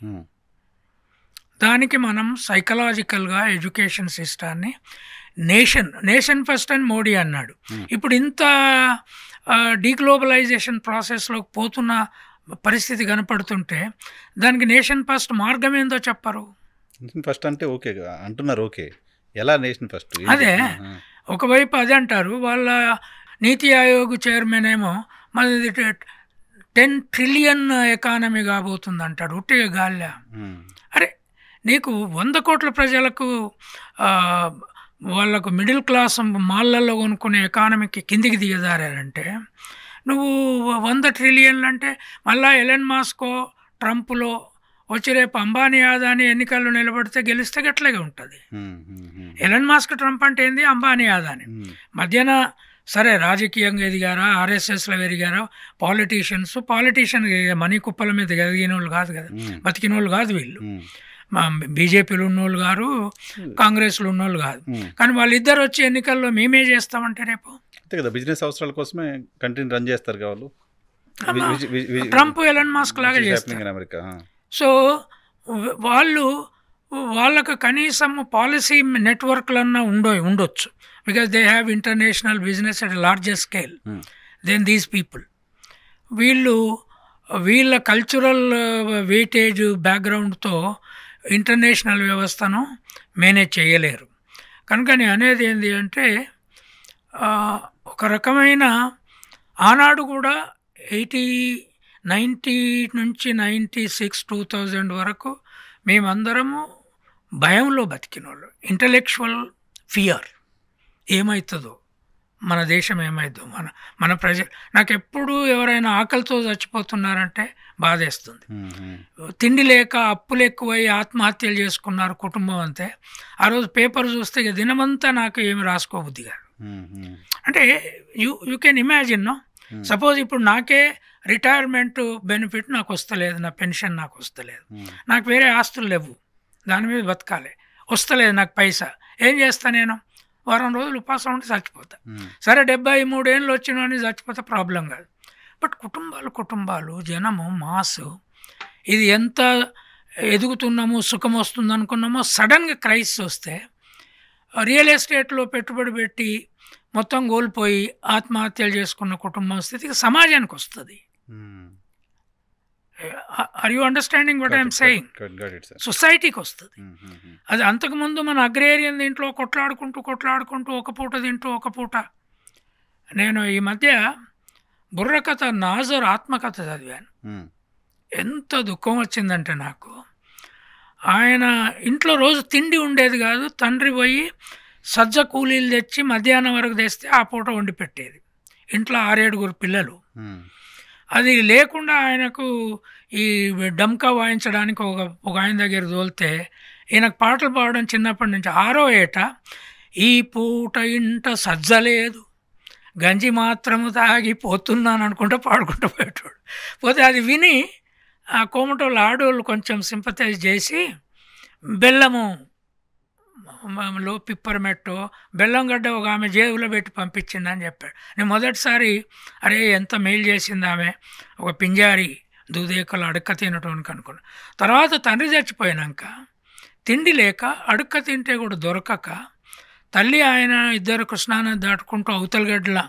దానికి మనం సైకలాజికల్గా ఎడ్యుకేషన్ సిస్టాన్ని నేషన్ ఫస్ట్ అని మోడీ అన్నాడు. ఇప్పుడు ఇంత డీగ్లోబలైజేషన్ ప్రాసెస్లోకి పోతున్న పరిస్థితి కనపడుతుంటే దానికి నేషన్ ఫస్ట్ మార్గం ఏందో చెప్పరు. నేషన్ ఫస్ట్ అంటే ఓకే అంటున్నారు, ఓకే ఎలా నేషన్ ఫస్ట్? అదే ఒకవైపు అదే అంటారు. వాళ్ళ నీతి ఆయోగ్ చైర్మన్ ఏమో మనది 10 ట్రిలియన్ ఎకానమీ కాబోతుంది అంటాడు. ఉట్టిగా గాల్లా. అరే నీకు 100 కోట్ల ప్రజలకు వాళ్ళకు మిడిల్ క్లాస్ మాళ్ళల్లో కొనుక్కునే ఎకానమీకి కిందికి దిగజారంటే నువ్వు 100 ట్రిలియన్లు అంటే మళ్ళీ ఎలన్ మాస్కో ట్రంప్లో వచ్చి రేపు అంబానీ అదానీ ఎన్నికల్లో నిలబడితే గెలిస్తే గట్లాగే ఉంటుంది. ఎలన్ మాస్క్ ట్రంప్ అంటే ఏంది, అంబానీ అదానీ మధ్యన సరే రాజకీయంగా ఎదిగారా, ఆర్ఎస్ఎస్లో ఎదిగారా, పాలిటీషియన్ మనీ కుప్పల మీద ఎదిగిన వాళ్ళు కాదు కదా, బతికిన వాళ్ళు కాదు వీళ్ళు. బీజేపీలో ఉన్నోళ్ళు కాదు, కాంగ్రెస్లో ఉన్నోళ్ళు కాదు. కానీ వాళ్ళిద్దరు వచ్చి ఎన్నికల్లో మేమే చేస్తామంటే రేపు అంతే కదా, బిజినెస్ అవసరాల కోసమే కంట్రీని రన్ చేస్తారు కావాలి. ట్రంప్ ఎలన్ మాస్క్ లాగా చేస్తారు అమెరికా. సో వాళ్ళకు కనీసం పాలసీ నెట్వర్క్లన్నా ఉండొచ్చు. Because they have international business at larger scale than these people. వీళ్ళ కల్చరల్ వెయిటేజ్ బ్యాక్గ్రౌండ్తో ఇంటర్నేషనల్ వ్యవస్థను మేనేజ్ చేయలేరు. కనుక నేను అనేది ఏంటి అంటే ఒక రకమైన ఆనాడు కూడా 90 నుంచి 96, 2000 వరకు మేమందరము భయంలో బతికిన వాళ్ళు. ఇంటలెక్చువల్ ఫియర్, ఏమవుతుందో మన దేశం ఏమవుతుందో, మన నాకు ఎప్పుడు ఎవరైనా ఆకలితో చచ్చిపోతున్నారంటే బాధేస్తుంది. తిండి లేక అప్పులు ఎక్కువై ఆత్మహత్యలు చేసుకున్నారు కుటుంబం అంతే. ఆ రోజు పేపర్ చూస్తే ఇక దినమంతా నాకు ఏమి రాసుకోబుద్ది కాదు. అంటే you can imagine no, suppose ఇప్పుడు నాకే రిటైర్మెంట్ బెనిఫిట్ నాకు వస్తలేదు, నా పెన్షన్ నాకు వస్తలేదు, నాకు వేరే ఆస్తులు లేవు, దాని మీద బతకాలి, వస్తలేదు నాకు పైసా, ఏం చేస్తా నేను? వారం రోజులు ఉపాసం ఉంటే చచ్చిపోతా. సరే 73 ఏళ్ళు వచ్చిన చచ్చిపోతే ప్రాబ్లం కాదు. బట్ కుటుంబాలు జనము మాసు, ఇది ఎంత ఎదుగుతున్నాము, సుఖం వస్తుంది అనుకున్నామో, సడన్గా క్రైసిస్ వస్తే రియల్ ఎస్టేట్లో పెట్టుబడి పెట్టి మొత్తం కోల్పోయి ఆత్మహత్యలు చేసుకున్న కుటుంబం స్థితికి సమాజానికి వస్తుంది. Are you understanding what I'm saying? సొసైటీకి వస్తుంది. అది అంతకుముందు మన అగ్రేరియన్ దీంట్లో కొట్లాడుకుంటూ ఒక పూట తింటూ ఒక పూట. నేను ఈ మధ్య బుర్రకథ నాజర్ ఆత్మకథ చదివాను. ఎంత దుఃఖం వచ్చిందంటే నాకు, ఆయన ఇంట్లో రోజు తిండి ఉండేది కాదు. తండ్రి పోయి సజ్జ కూలీలు తెచ్చి మధ్యాహ్నం వరకు తెస్తే ఆ పూట వండి పెట్టేది. ఇంట్లో 6-7 పిల్లలు. అది లేకుండా ఆయనకు ఈ డమ్కా వాయించడానికి ఒక ఆయన దగ్గర తోలితే ఈయనకు పాటలు పాడడం చిన్నప్పటి నుంచి 6వ ఏట ఈ పూట ఇంట సజ్జ లేదు, గంజి మాత్రము తాగి పోతున్నాను అనుకుంటూ పాడుకుంటూ పోయేటోడు. పోతే అది విని ఆ కోమటోళ్ళు ఆడోళ్ళు కొంచెం సింపతైజ్ చేసి బెల్లము లో పిప్పర్మెట్టో బెల్లం గడ్డ ఒక ఆమె జేబులో పెట్టి పంపించిందని చెప్పాడు. నేను మొదటిసారి అరే ఎంత మేలు చేసింది ఆమె, ఒక పింజారి దూదేకలు అడుక్క తినటానికి అనుకున్నాను. తర్వాత తండ్రి చచ్చిపోయినాక తిండి లేక అడుక్క తింటే కూడా దొరకక తల్లి ఆయన ఇద్దరు కృష్ణానది దాటుకుంటూ అవతలగడ్డల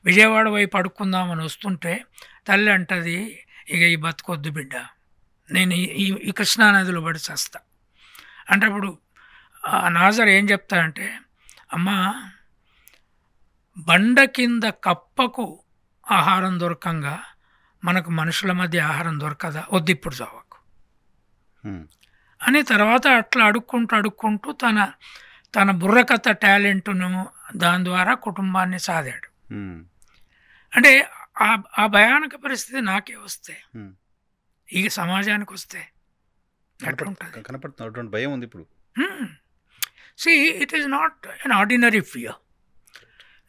విజయవాడ వైపు అడుక్కుందామని వస్తుంటే తల్లి అంటది, ఇక ఈ బతుకొద్దు బిడ్డ, నేను ఈ కృష్ణానదిలో పడి చేస్తా అంటే అప్పుడు నాజర్ ఏం చెప్తాడంటే, అమ్మా బండ కింద కప్పకు ఆహారం దొరకంగా మనకు మనుషుల మధ్య ఆహారం దొరకదా, వద్దు ఇప్పుడు చావకు అని. తర్వాత అట్లా అడుక్కుంటూ తన బుర్రకథ టాలెంట్ను దాని ద్వారా కుటుంబాన్ని సాధాడు. అంటే ఆ భయానక పరిస్థితి నాకే వస్తే, ఈ సమాజానికి వస్తే కనపడుతున్నటువంటి భయం ఉంది ఇప్పుడు. See, it is not an ordinary fear.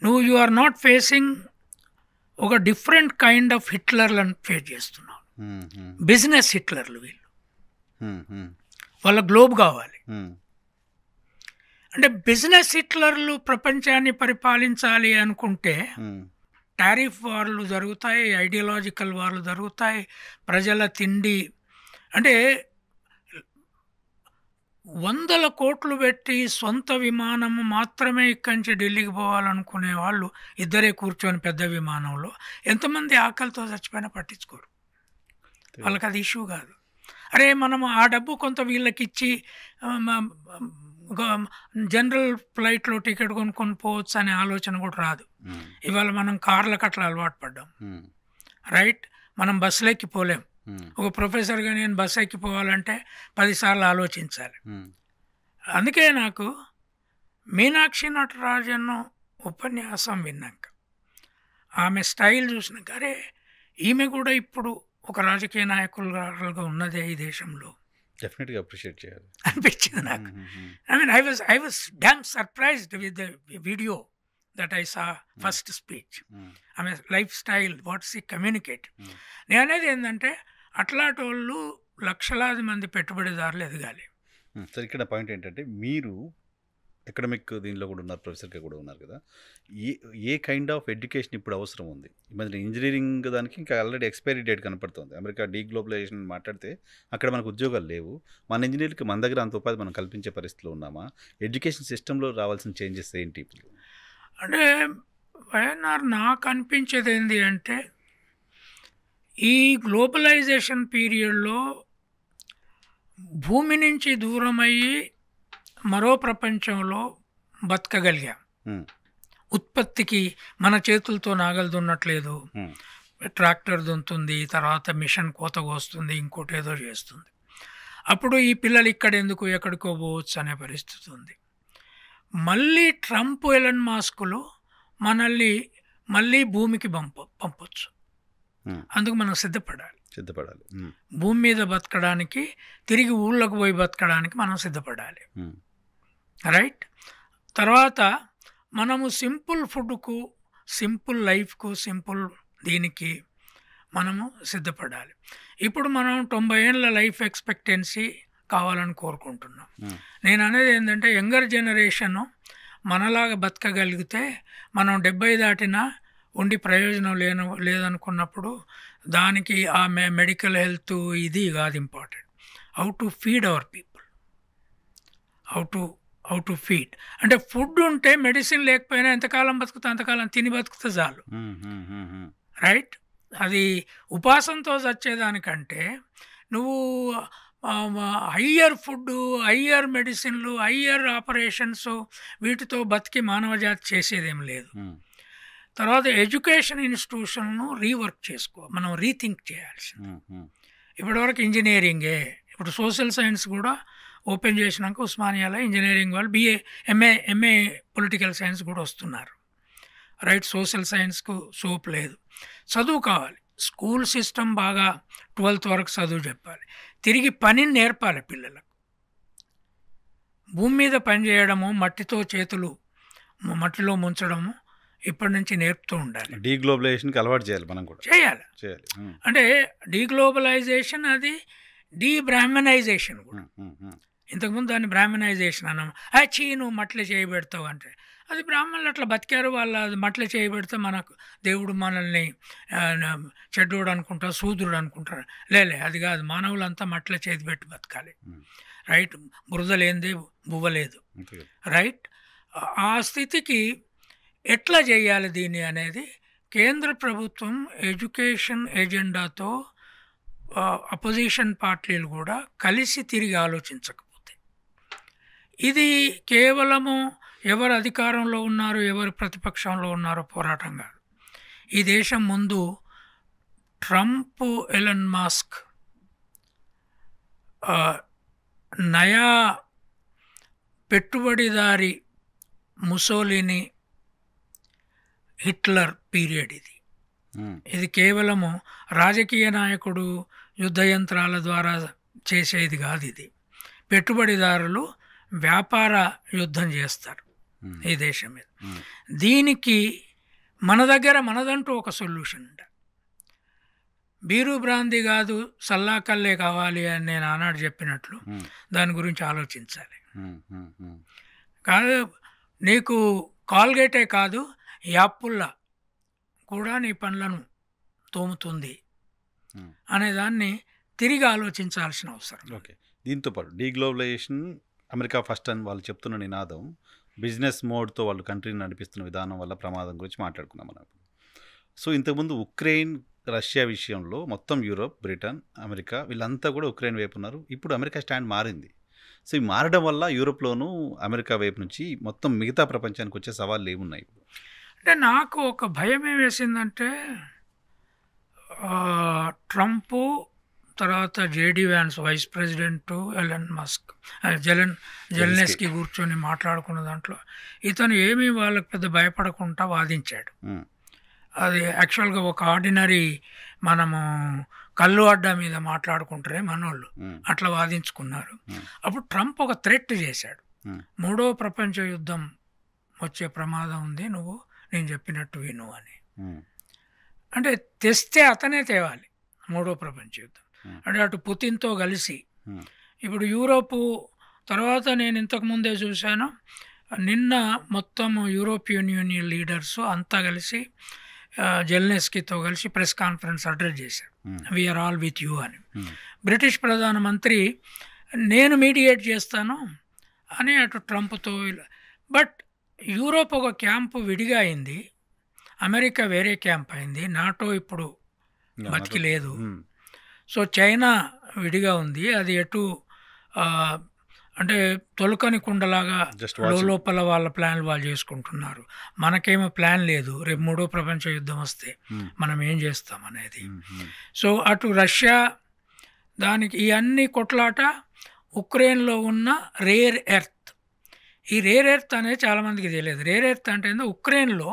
No, you are not facing ఒక డిఫరెంట్ కైండ్ ఆఫ్ హిట్లర్లను ఫేస్ చేస్తున్నావు. బిజినెస్ హిట్లర్లు వీళ్ళు. వాళ్ళ గ్లోబ్ కావాలి. అంటే బిజినెస్ హిట్లర్లు ప్రపంచాన్ని పరిపాలించాలి అనుకుంటే టారిఫ్ వార్లు జరుగుతాయి, ఐడియాలజికల్ వార్లు జరుగుతాయి, ప్రజల తిండి అంటే 100 కోట్లు పెట్టి సొంత విమానము మాత్రమే ఇక్కడి నుంచి ఢిల్లీకి పోవాలనుకునే వాళ్ళు ఇద్దరే కూర్చొని పెద్ద విమానంలో ఎంతమంది ఆకలితో చచ్చిపోయినా పట్టించుకోరు. వాళ్ళకి అది ఇష్యూ కాదు. అరే మనము ఆ డబ్బు కొంత వీళ్ళకి ఇచ్చి జనరల్ ఫ్లైట్లో టికెట్ కొనుక్కొని పోవచ్చు అనే ఆలోచన కూడా రాదు. ఇవాళ మనం కార్లకు అట్లా అలవాటు పడ్డాం, రైట్? మనం బస్సులు ఎక్కిపోలేం. ఒక ప్రొఫెసర్గా నేను బస్సు ఎక్కిపోవాలంటే 10 సార్లు ఆలోచించాలి. అందుకే నాకు మీనాక్షి నటరాజన్ ఉపన్యాసం విన్నాక, ఆమె స్టైల్ చూసినాక, అరే ఈమె కూడా ఇప్పుడు ఒక రాజకీయ నాయకులుగా ఉన్నదే ఈ దేశంలో, డెఫినెట్గా అప్రిషియేట్ చేయాలి అనిపించింది నాకు. I was damn surprised with the video that I saw first speech. ఆమె లైఫ్ స్టైల్, వాట్స్ ఈ కమ్యూనికేట్. నేను అనేది ఏంటంటే అట్లాంటి వాళ్ళు లక్షలాది మంది పెట్టుబడిదారులు ఎదగాలి. సార్ ఇక్కడ పాయింట్ ఏంటంటే, మీరు ఎకడమిక్ దీనిలో కూడా ఉన్నారు, ప్రొఫెసర్గా కూడా ఉన్నారు కదా, ఏ కైండ్ ఆఫ్ ఎడ్యుకేషన్ ఇప్పుడు అవసరం ఉంది? ఈ మధ్య ఇంజనీరింగ్ దానికి ఇంకా ఆల్రెడీ ఎక్స్పైరీ డేట్ కనపడుతుంది. అమెరికా డీగ్లోబలైజేషన్ మాట్లాడితే అక్కడ మనకు ఉద్యోగాలు లేవు. మన ఇంజనీర్కి మన దగ్గర అంత ఉపాధి మనం కల్పించే పరిస్థితిలో ఉన్నామా? ఎడ్యుకేషన్ సిస్టంలో రావాల్సిన చేంజెస్ ఏంటి ఇప్పుడు? అంటే వైఎన్ఆర్ నాకు అనిపించేది ఏంటి అంటే, ఈ గ్లోబలైజేషన్ పీరియడ్లో భూమి నుంచి దూరమయ్యి మరో ప్రపంచంలో బతకగలిగాం. ఉత్పత్తికి మన చేతులతో నాగలు దున్నట్లేదు, ట్రాక్టర్ దున్నుతుంది, తర్వాత మిషన్ కోతకు వస్తుంది, ఇంకోటి ఏదో చేస్తుంది. అప్పుడు ఈ పిల్లలు ఇక్కడ ఎందుకు ఎక్కడికో పోవచ్చు అనే పరిస్థితి ఉంది. మళ్ళీ ట్రంప్, ఎలన్ మాస్కులు మనల్ని మళ్ళీ భూమికి పంపొచ్చు. అందుకు మనం సిద్ధపడాలి. భూమి మీద బతకడానికి, తిరిగి ఊళ్ళకు పోయి బతకడానికి మనం సిద్ధపడాలి, రైట్? తర్వాత మనము సింపుల్ ఫుడ్కు, సింపుల్ లైఫ్కు, సింపుల్ దీనికి మనము సిద్ధపడాలి. ఇప్పుడు మనం 90 ఏళ్ళ లైఫ్ ఎక్స్పెక్టెన్సీ కావాలని కోరుకుంటున్నాం. నేను అనేది ఏంటంటే, యంగర్ జనరేషను మనలాగా బతకగలిగితే మనం 70 దాటినా ఉండి ప్రయోజనం లేదనుకున్నప్పుడు దానికి ఆ మెడికల్ హెల్త్ ఇది కాదు important. How to feed our people, how to feed. అంటే ఫుడ్ ఉంటే మెడిసిన్ లేకపోయినా ఎంతకాలం బతుకుతా అంతకాలం తిని బతుకుతా చాలు, రైట్. అది ఉపాసంతో చచ్చేదానికంటే నువ్వు హయ్యర్ ఫుడ్, హయ్యర్ మెడిసిన్లు, హయ్యర్ ఆపరేషన్స్ వీటితో బతికి మానవజాతి చేసేదేం లేదు. తర్వాత ఎడ్యుకేషన్ ఇన్స్టిట్యూషన్ను రీవర్క్ చేసుకో, మనం రీథింక్ చేయాల్సింది. ఇప్పటివరకు ఇంజనీరింగే, ఇప్పుడు సోషల్ సైన్స్ కూడా ఓపెన్ చేసినాక ఉస్మానియాలో ఇంజనీరింగ్ వాళ్ళు BA ఎంఏ పొలిటికల్ సైన్స్ కూడా వస్తున్నారు, రైట్. సోషల్ సైన్స్కు సోప్ లేదు, చదువు కావాలి. స్కూల్ సిస్టమ్ బాగా 12th వరకు చదువు చెప్పాలి, తిరిగి పనిని నేర్పాలి పిల్లలకు. భూమి మీద పని చేయడము, మట్టితో చేతులు మట్టిలో ముంచడము ఇప్పటి నుంచి నేర్పుతూ ఉండాలి. డీగ్లోబలైజేషన్కి అలవాటు చేయాలి, మనం కూడా చేయాలి. అంటే డీగ్లోబలైజేషన్ అది డీబ్రాహ్మణైజేషన్ కూడా. ఇంతకుముందు దాన్ని బ్రాహ్మణైజేషన్ అన్నాము. నువ్వు మట్ల చేయబెడతావు అంటే, అది బ్రాహ్మణులు అట్లా బతికారు, వాళ్ళు అది మట్ల చేయబెడితే మనకు దేవుడు మనల్ని చెడ్డోడు అనుకుంటారు, శూద్రుడు అనుకుంటారు. లేలే, అది కాదు. మానవులంతా మట్ల చేతి పెట్టి బతకాలి, రైట్. బురద లేనిదే బువ్వలేదు, రైట్. ఆ స్థితికి ఎట్లా చేయాలి దీన్ని అనేది కేంద్ర ప్రభుత్వం ఎడ్యుకేషన్ ఎజెండాతో అపోజిషన్ పార్టీలు కూడా కలిసి తిరిగి ఆలోచించకపోతే, ఇది కేవలము ఎవరు అధికారంలో ఉన్నారు ఎవరు ప్రతిపక్షంలో ఉన్నారో పోరాటం కాదు. ఈ దేశం ముందు ట్రంప్, ఎలన్ మస్క్, నయా పెట్టుబడిదారి ముసోలిని, హిట్లర్ పీరియడ్ ఇది కేవలము రాజకీయ నాయకుడు యుద్ధ యంత్రాల ద్వారా చేసేది కాదు. ఇది పెట్టుబడిదారులు వ్యాపార యుద్ధం చేస్తారు ఈ దేశం మీద. దీనికి మన దగ్గర మనదంటూ ఒక సొల్యూషన్ ఉండాలి. బీరు బ్రాందీ కాదు, సల్లాకల్లే కావాలి అని నేను ఆనాడు చెప్పినట్లు దాని గురించి ఆలోచించాలి. కాదు, నీకు కాల్గేటే కాదు, యాపుల్లా కూడా నీ పనులను తోముతుంది అనేదాన్ని తిరిగి ఆలోచించాల్సిన అవసరం. ఓకే. దీంతో పాటు డీగ్లోబలైజేషన్ అమెరికా ఫస్ట్ అని వాళ్ళు చెప్తున్న నినాదం, బిజినెస్ మోడ్తో వాళ్ళు కంట్రీని నడిపిస్తున్న విధానం వల్ల ప్రమాదం గురించి మాట్లాడుకున్నాం మనం. సో ఇంతకుముందు ఉక్రెయిన్, రష్యా విషయంలో మొత్తం యూరోప్, బ్రిటన్, అమెరికా వీళ్ళంతా కూడా ఉక్రెయిన్ వైపు ఉన్నారు. ఇప్పుడు అమెరికా స్టాండ్ మారింది. సో ఈ మారడం వల్ల యూరోప్లోనూ అమెరికా వైపు నుంచి మొత్తం మిగతా ప్రపంచానికి వచ్చే సవాళ్ళు ఏమున్నాయి? అంటే నాకు ఒక భయం ఏం వేసిందంటే, ట్రంపు తర్వాత JD Vance vice president, Elon Musk Zelensky కూర్చొని మాట్లాడుకున్న దాంట్లో ఇతను ఏమీ వాళ్ళకి పెద్ద భయపడకుండా వాదించాడు. అది యాక్చువల్గా ఒక ఆర్డినరీ మనము కళ్ళు అడ్డా మీద మాట్లాడుకుంటారే మనోళ్ళు అట్లా వాదించుకున్నారు. అప్పుడు ట్రంప్ ఒక థ్రెట్ చేశాడు, 3వ ప్రపంచ యుద్ధం వచ్చే ప్రమాదం ఉంది, నువ్వు నేను చెప్పినట్టు విను అని. అంటే తెస్తే అతనే తేవాలి 3వ ప్రపంచ యుద్ధం. అంటే అటు పుతిన్తో కలిసి ఇప్పుడు యూరోపు తర్వాత నేను ఇంతకుముందే చూశాను, నిన్న మొత్తం యూరోపియన్ యూనియన్ లీడర్స్ అంతా కలిసి జెలెన్స్కీతో కలిసి ప్రెస్ కాన్ఫరెన్స్ అడ్రస్ చేశారు, వీఆర్ ఆల్ విత్ యూ అని. బ్రిటిష్ ప్రధానమంత్రి నేను మీడియేట్ చేస్తాను అని అటు ట్రంప్తో. బట్ యూరోప్ ఒక క్యాంపు విడిగా అయింది, అమెరికా వేరే క్యాంప్ అయింది, నాటో ఇప్పుడు బతికి లేదు. సో చైనా విడిగా ఉంది, అది ఎటు అంటే తొలకని కుండలాగా లోపల వాళ్ళ ప్లాన్లు వాళ్ళు చేసుకుంటున్నారు. మనకేమో ప్లాన్ లేదు, రేపు 3వ ప్రపంచ యుద్ధం వస్తే మనం ఏం చేస్తాం అనేది. సో అటు రష్యా దానికి ఈ అన్ని కొట్లాట, ఉక్రెయిన్లో ఉన్న రేర్ ఎర్త్. ఈ రేర్ ఎర్త్ అనేది చాలామందికి తెలియదు. రేర్ ఎర్త్ అంటే ఏంటో, ఉక్రెయిన్లో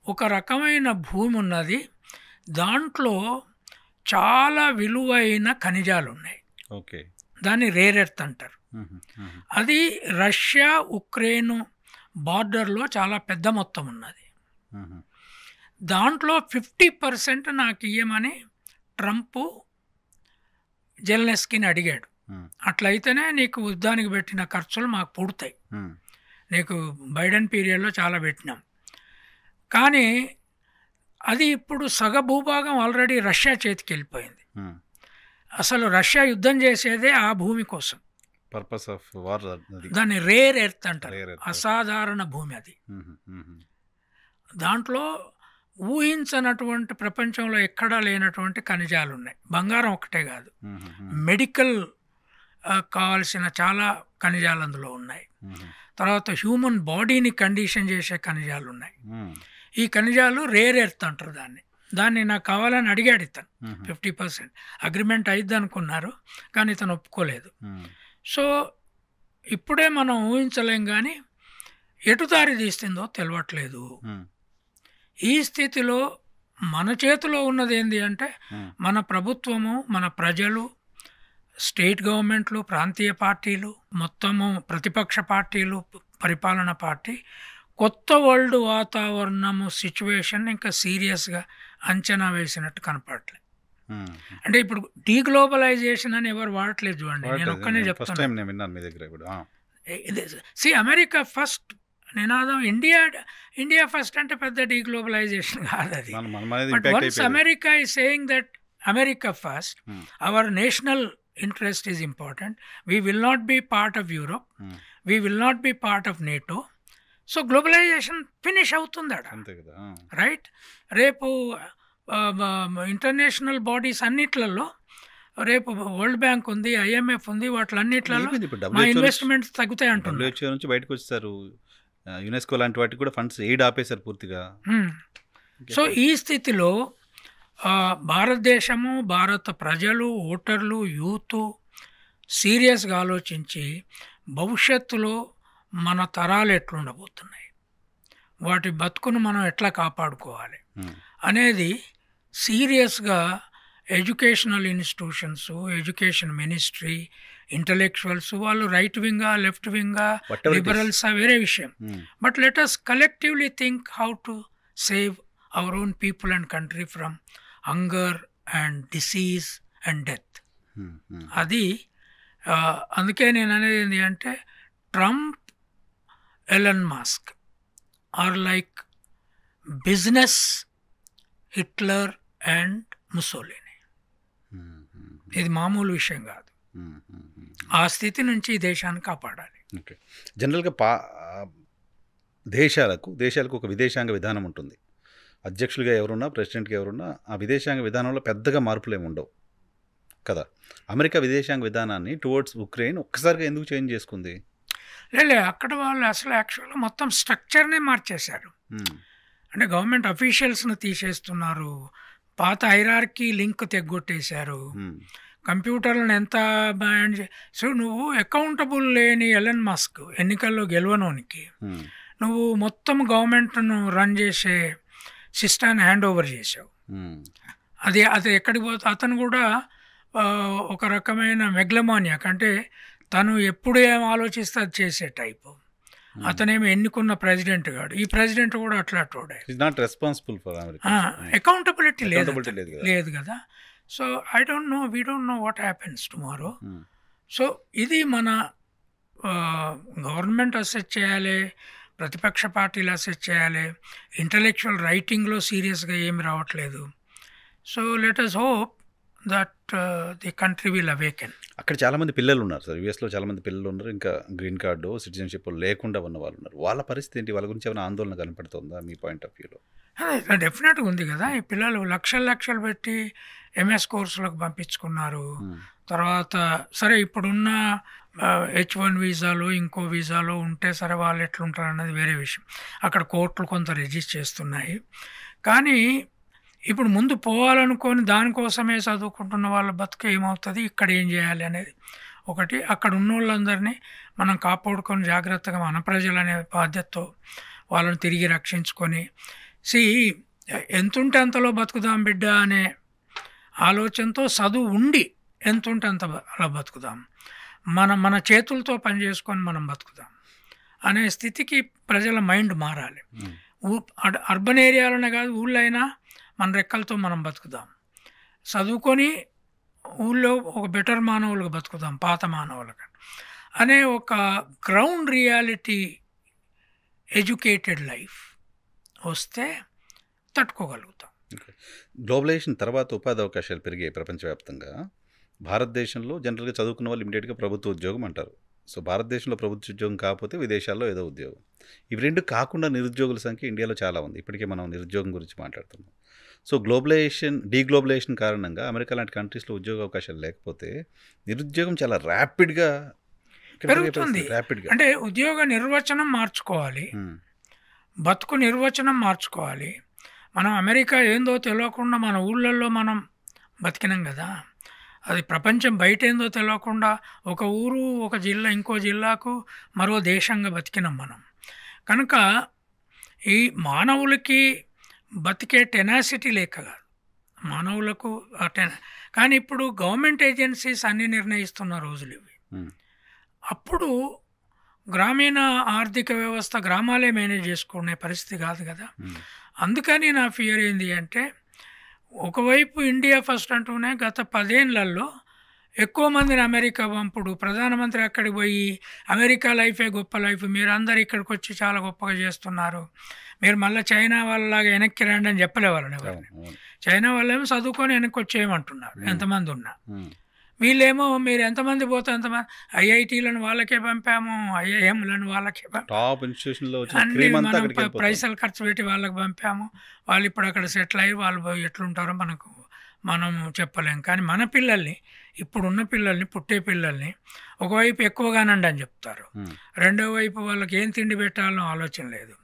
ఒక రకమైన భూమి ఉన్నది, దాంట్లో చాలా విలువైన ఖనిజాలు ఉన్నాయి. ఓకే, దాన్ని రేర్ ఎర్త్ అంటారు. అది రష్యా ఉక్రెయిన్ బార్డర్లో చాలా పెద్ద మొత్తం ఉన్నది. దాంట్లో 50% నాకు ఇయ్యమని ట్రంప్ జెలెన్స్కీని అడిగాడు. అట్లయితేనే నీకు యుద్ధానికి పెట్టిన ఖర్చులు మాకు పుడతాయి, నీకు బైడెన్ పీరియడ్లో చాలా పెట్టినాం. కానీ అది ఇప్పుడు సగ భూభాగం ఆల్రెడీ రష్యా చేతికి వెళ్ళిపోయింది. అసలు రష్యా యుద్ధం చేసేదే ఆ భూమి కోసం. పర్పస్ ఆఫ్ వార్ అది. దాన్ని రేర్ ఎర్త్ అంటారు. Rare earth. అసాధారణ భూమి అది. మ్మ్. మ్మ్. దాంట్లో ఊహించనటువంటి ప్రపంచంలో ఎక్కడా లేనటువంటి ఖనిజాలు ఉన్నాయి. బంగారం ఒకటే కాదు, మ్మ్. మెడికల్ కావాల్సిన చాలా ఖనిజాలు అందులో ఉన్నాయి. మ్మ్. తర్వాత హ్యూమన్ బాడీని కండిషన్ చేసే ఖనిజాలు ఉన్నాయి. మ్మ్. ఈ ఖనిజాలు రేర్ ఎర్త్ అంటారు దాన్ని నాకు కావాలని అడిగాడు ఇతను. మ్మ్. 50% అగ్రిమెంట్ అయిద్ది అనుకున్నారు, కానీ ఇతను ఒప్పుకోలేదు. మ్మ్. సో ఇప్పుడే మనం ఊహించలేం, కానీ ఎటు దారి తీస్తుందో తెలియట్లేదు. మ్మ్. ఈ స్థితిలో మన చేతిలో ఉన్నది ఏంటి అంటే, మ్మ్. మన ప్రభుత్వము, మన ప్రజలు, స్టేట్ గవర్నమెంట్లు, ప్రాంతీయ పార్టీలు, మొత్తము ప్రతిపక్ష పార్టీలు, పరిపాలన పార్టీ కొత్త వరల్డ్ వాతావరణము సిచ్యువేషన్ ఇంకా సీరియస్గా అంచనా వేసినట్టు కనపడట్లేదు. మ్మ్. అంటే ఇప్పుడు డీగ్లోబలైజేషన్ అని ఎవరు వాడట్లేదు చూడండి, నేను ఒక్కనే ఫస్ట్ చెప్తాను. టైం నేను విన్నాను మీ దగ్గర ఇప్పుడు. అమెరికా ఫస్ట్ నినాదం ఇండియా ఫస్ట్ అంటే పెద్ద డీగ్లోబలైజేషన్ కాదు అది. But once America is saying that America first, our national interest is important. We will not be part of Europe. We will not be part of NATO. So globalization finish అవుతుందట, right? రేపు international bodies అన్నిట్లలో, రేపు world bank ఉంది, IMF ఉంది, వాటిలన్నిట్లలో మా investments తగ్గుతాయి అంటున్నారు. WHO నుంచి బయటకు వచ్చేసారు, యునెస్కో లాంటి వాటికి కూడా ఫండ్స్ ఎయిడ్ ఆపేశారు పూర్తిగా. సో ఈ స్థితిలో భారతదేశము, భారత ప్రజలు, ఓటర్లు, యూత్ సీరియస్గా ఆలోచించి భవిష్యత్తులో మన తరాలు ఎట్లుండబోతున్నాయి, వాటి బతుకును మనం ఎట్లా కాపాడుకోవాలి అనేది సీరియస్గా educational institutions, education ministry, intellectuals, వాళ్ళు రైట్ వింగా, లెఫ్ట్ వింగా, లిబరల్స్, వేరే విషయం. But let us collectively think how to save our own people and country from hunger and disease and death. అది అందుకే నేను అనేది ఏంటి అంటే, Trump, Elon Musk are like business Hitler and Mussolini. ఇది మామూలు విషయం కాదు. ఆ స్థితి నుంచి ఈ దేశాన్ని కాపాడాలి. ఓకే, జనరల్గా దేశాలకు ఒక విదేశాంగ విధానం ఉంటుంది. అధ్యక్షులుగా ఎవరున్నా, ప్రెసిడెంట్గా ఎవరున్నా, ఆ విదేశాంగ విధానంలో పెద్దగా మార్పులు ఏమి ఉండవు కదా. అమెరికా విదేశాంగ విధానాన్ని టువర్డ్స్ ఉక్రెయిన్ ఒక్కసారిగా ఎందుకు చేంజ్ చేసుకుంది? అక్కడ వాళ్ళు అసలు యాక్చువల్గా మొత్తం స్ట్రక్చర్నే మార్చేశారు. అంటే గవర్నమెంట్ అఫీషియల్స్ని తీసేస్తున్నారు, పాత హైరార్కీ లింక్ తెగ్గొట్టేశారు, కంప్యూటర్లను ఎంత బ్యాన్ సో నువ్వు అకౌంటబుల్ లేని ఎలన్ మస్క్, ఎన్నికల్లో గెలవనోనికి నువ్వు మొత్తం గవర్నమెంట్ను రన్ చేసే సిస్టాన్ని హ్యాండ్ ఓవర్ చేసావు. అది ఎక్కడికి పోతే అతను కూడా ఒక రకమైన మెగ్లమానియాక్, అంటే తను ఎప్పుడు ఏం ఆలోచిస్తే అది చేసే టైపు. అతనేమి ఎన్నుకున్న ప్రెసిడెంట్ కాడు, ఈ ప్రెసిడెంట్ కూడా అట్లాంటోడే. అకౌంటబిలిటీ లేదు కదా. So we don't know what happens tomorrow. So ఇది మన గవర్నమెంట్ అసెస్ చేయాలి, ప్రతిపక్ష పార్టీలు అసెస్ చేయాలి. ఇంటలెక్చువల్ రైటింగ్లో సీరియస్గా ఏమి రావట్లేదు. So let us hope that the country will awaken. అక్కడ చాలామంది పిల్లలు ఉన్నారు సార్, యూఎస్లో చాలామంది పిల్లలు ఉన్నారు, ఇంకా గ్రీన్ కార్డు, సిటిజన్షిప్ లేకుండా ఉన్న వాళ్ళు ఉన్నారు. వాళ్ళ పరిస్థితి ఏంటి? వాళ్ళ గురించి ఏమైనా ఆందోళన కనపడుతుందా మీ పాయింట్ ఆఫ్ వ్యూలో? డెఫినెట్గా ఉంది కదా. ఈ పిల్లలు లక్షలు పెట్టి MS కోర్సులకు పంపించుకున్నారు. తర్వాత సరే ఇప్పుడున్న H1 వీసాలు, ఇంకో వీసాలు ఉంటే సరే వాళ్ళు ఎట్లుంటారు అన్నది వేరే విషయం. అక్కడ కోర్టులు కొంత రిజిస్టర్ చేస్తున్నాయి. కానీ ఇప్పుడు ముందు పోవాలనుకొని దానికోసమే చదువుకుంటున్న వాళ్ళ బతుకు ఏమవుతుంది, ఇక్కడ ఏం చేయాలి అనేది ఒకటి. అక్కడ ఉన్న వాళ్ళందరినీ మనం కాపాడుకొని జాగ్రత్తగా మన ప్రజలనే బాధ్యతతో వాళ్ళని తిరిగి రక్షించుకొని, ఎంతుంటే అంతలో బతుకుదాం బిడ్డ అనే ఆలోచనతో చదువు ఉండి ఎంతుంటే అంత అలా బతుకుదాం, మన చేతులతో పని చేసుకొని మనం బతుకుదాం అనే స్థితికి ప్రజల మైండ్ మారాలి. అర్బన్ ఏరియాలోనే కాదు, ఊళ్ళో అయినా మన రెక్కలతో మనం బతుకుదాం, చదువుకొని ఊళ్ళో ఒక బెటర్ మానవులుగా బతుకుదాం, పాత మానవులుగా అనే ఒక గ్రౌండ్ రియాలిటీ ఎడ్యుకేటెడ్ లైఫ్ వస్తే తట్టుకోగలుగుతాం. గ్లోబలైజేషన్ తర్వాత ఉపాధి అవకాశాలు పెరిగాయి ప్రపంచవ్యాప్తంగా. భారతదేశంలో జనరల్గా చదువుకున్న వాళ్ళు ఇమీడియట్గా ప్రభుత్వ ఉద్యోగం అంటారు. సో భారతదేశంలో ప్రభుత్వ ఉద్యోగం కాకపోతే విదేశాల్లో ఏదో ఉద్యోగం. ఇవి రెండు కాకుండా నిరుద్యోగుల సంఖ్య ఇండియాలో చాలా ఉంది. ఇప్పటికే మనం నిరుద్యోగం గురించి మాట్లాడుతున్నాం. సో డీగ్లోబలైజేషన్ కారణంగా అమెరికా లాంటి కంట్రీస్లో ఉద్యోగ అవకాశాలు లేకపోతే నిరుద్యోగం చాలా ర్యాపిడ్గా పెరుగుతుంది. అంటే ఉద్యోగ నిర్వచనం మార్చుకోవాలి, బతుకు నిర్వచనం మార్చుకోవాలి. మనం అమెరికా ఏందో తెలియకుండా మన ఊళ్ళల్లో మనం బతికినాం కదా, అది ప్రపంచం బయట ఏందో తెలియకుండా ఒక ఊరు, ఒక జిల్లా, ఇంకో జిల్లాకు మరో దేశంగా బతికినాం మనం. కనుక ఈ మానవులకి బతికే టెనాసిటీ లేక కాదు, మానవులకు కానీ ఇప్పుడు గవర్నమెంట్ ఏజెన్సీస్ అన్ని నిర్ణయిస్తున్న రోజులు ఇవి. అప్పుడు గ్రామీణ ఆర్థిక వ్యవస్థ గ్రామాలే మేనేజ్ చేసుకునే పరిస్థితి కాదు కదా. అందుకని నా ఫియర్ ఏంది అంటే, ఒకవైపు ఇండియా ఫస్ట్ అంటూనే గత 10 ఏళ్లలో ఎక్కువ మందిని అమెరికా పంపుడు, ప్రధానమంత్రి అక్కడికి పోయి అమెరికా లైఫే గొప్ప లైఫ్, మీరు అందరు ఇక్కడికి వచ్చి చాలా గొప్పగా చేస్తున్నారు, మీరు మళ్ళీ చైనా వాళ్ళలాగా వెనక్కి రండి అని చెప్పలే వాళ్ళని ఎవరిని. చైనా వాళ్ళేమో చదువుకొని వెనక్కి వచ్చేయమంటున్నారు ఎంతమంది ఉన్నా. వీళ్ళేమో మీరు ఎంతమంది పోతే ఎంతమంది, ఐఐటీలను వాళ్ళకే పంపాము, ఐఐఎంలను వాళ్ళకే పంపాము, అన్ని మనం పైసలు ఖర్చు పెట్టి వాళ్ళకి పంపాము. వాళ్ళు ఇప్పుడు అక్కడ సెటిల్ అయ్యి వాళ్ళు ఎట్లుంటారో మనం చెప్పలేం. కానీ మన పిల్లల్ని, ఇప్పుడున్న పిల్లల్ని, పుట్టే పిల్లల్ని ఒకవైపు ఎక్కువగానండి అని చెప్తారు, రెండో వైపు వాళ్ళకి ఏం తిండి పెట్టాలో ఆలోచన లేదు.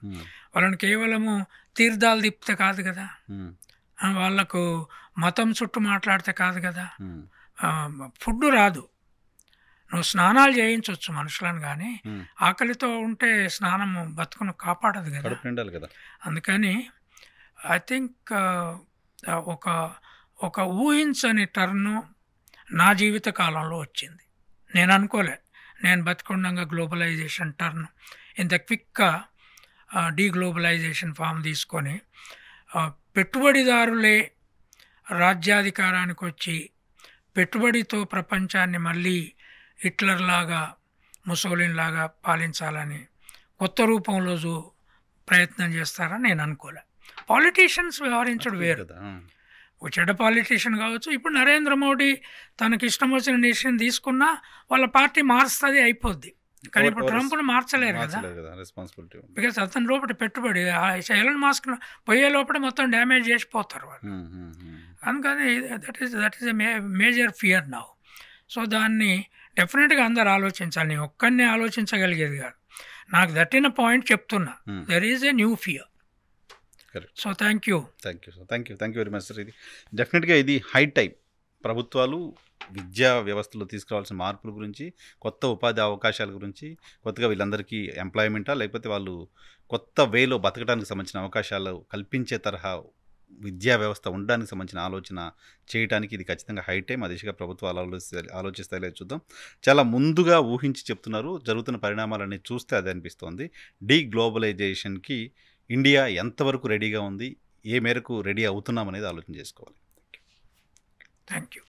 వాళ్ళని కేవలము తీర్థాలు తిప్పితే కాదు కదా, వాళ్ళకు మతం చుట్టూ మాట్లాడితే కాదు కదా, ఫుడ్ రాదు, నువ్వు స్నానాలు చేయించవచ్చు మనుషులను, కానీ ఆకలితో ఉంటే స్నానము బతుకును కాపాడదు కదా. అందుకని ఐ థింక్ ఒక ఊహించని టర్ను నా జీవిత కాలంలో వచ్చింది. నేను అనుకోలే నేను బతికుండగా గ్లోబలైజేషన్ టర్న్ ఇంత క్విక్గా డీగ్లోబలైజేషన్ ఫామ్ తీసుకొని పెట్టుబడిదారులే రాజ్యాధికారానికి వచ్చి పెట్టుబడితో ప్రపంచాన్ని మళ్ళీ హిట్లర్ లాగా, ముసోలిన్ లాగా పాలించాలని కొత్త రూపంలో ప్రయత్నం చేస్తారని నేను అనుకోలే. పాలిటీషియన్స్ వ్యవహరించడం వేరు, చెడ్డ పాలిటీషియన్ కావచ్చు. ఇప్పుడు నరేంద్ర మోడీ తనకి ఇష్టం వచ్చిన డిసిషన్ తీసుకున్నా వాళ్ళ పార్టీ మారుస్తుంది, అయిపోద్ది. కానీ ఇప్పుడు ట్రంప్ను మార్చలేరు కదా, బికాస్ అతని లోపల పెట్టుబడి ఎలన్ మాస్క్ పోయే లోపల మొత్తం డ్యామేజ్ చేసిపోతారు వాళ్ళు. అందుకని that is a major fear now. So దాన్ని డెఫినెట్గా అందరు ఆలోచించాలి, నేను ఒక్కరినే ఆలోచించగలిగేది కాదు. నాకు దట్టిన పాయింట్ చెప్తున్నా, there is a new fear. So thank you very much sir. ఇది డెఫినెట్గా ఇది హై టైం. ప్రభుత్వాలు విద్యా వ్యవస్థలో తీసుకురావాల్సిన మార్పుల గురించి, కొత్త ఉపాధి అవకాశాల గురించి, కొత్తగా వీళ్ళందరికీ ఎంప్లాయ్మెంటా లేకపోతే వాళ్ళు కొత్త వేలో బతకడానికి సంబంధించిన అవకాశాలు కల్పించే తరహా విద్యా వ్యవస్థ ఉండడానికి సంబంధించిన ఆలోచన చేయడానికి ఇది ఖచ్చితంగా హై టైం. ఆ దిశగా ప్రభుత్వాలు ఆలోచిస్తాయి లేదు చూద్దాం. చాలా ముందుగా ఊహించి చెప్తున్నారు, జరుగుతున్న పరిణామాలన్నీ చూస్తే అది అనిపిస్తోంది. డీగ్లోబలైజేషన్కి ఇండియా ఎంతవరకు రెడీగా ఉంది, ఏ మేరకు రెడీ అవుతున్నాం అనేది ఆలోచన చేసుకోవాలి. Thank you.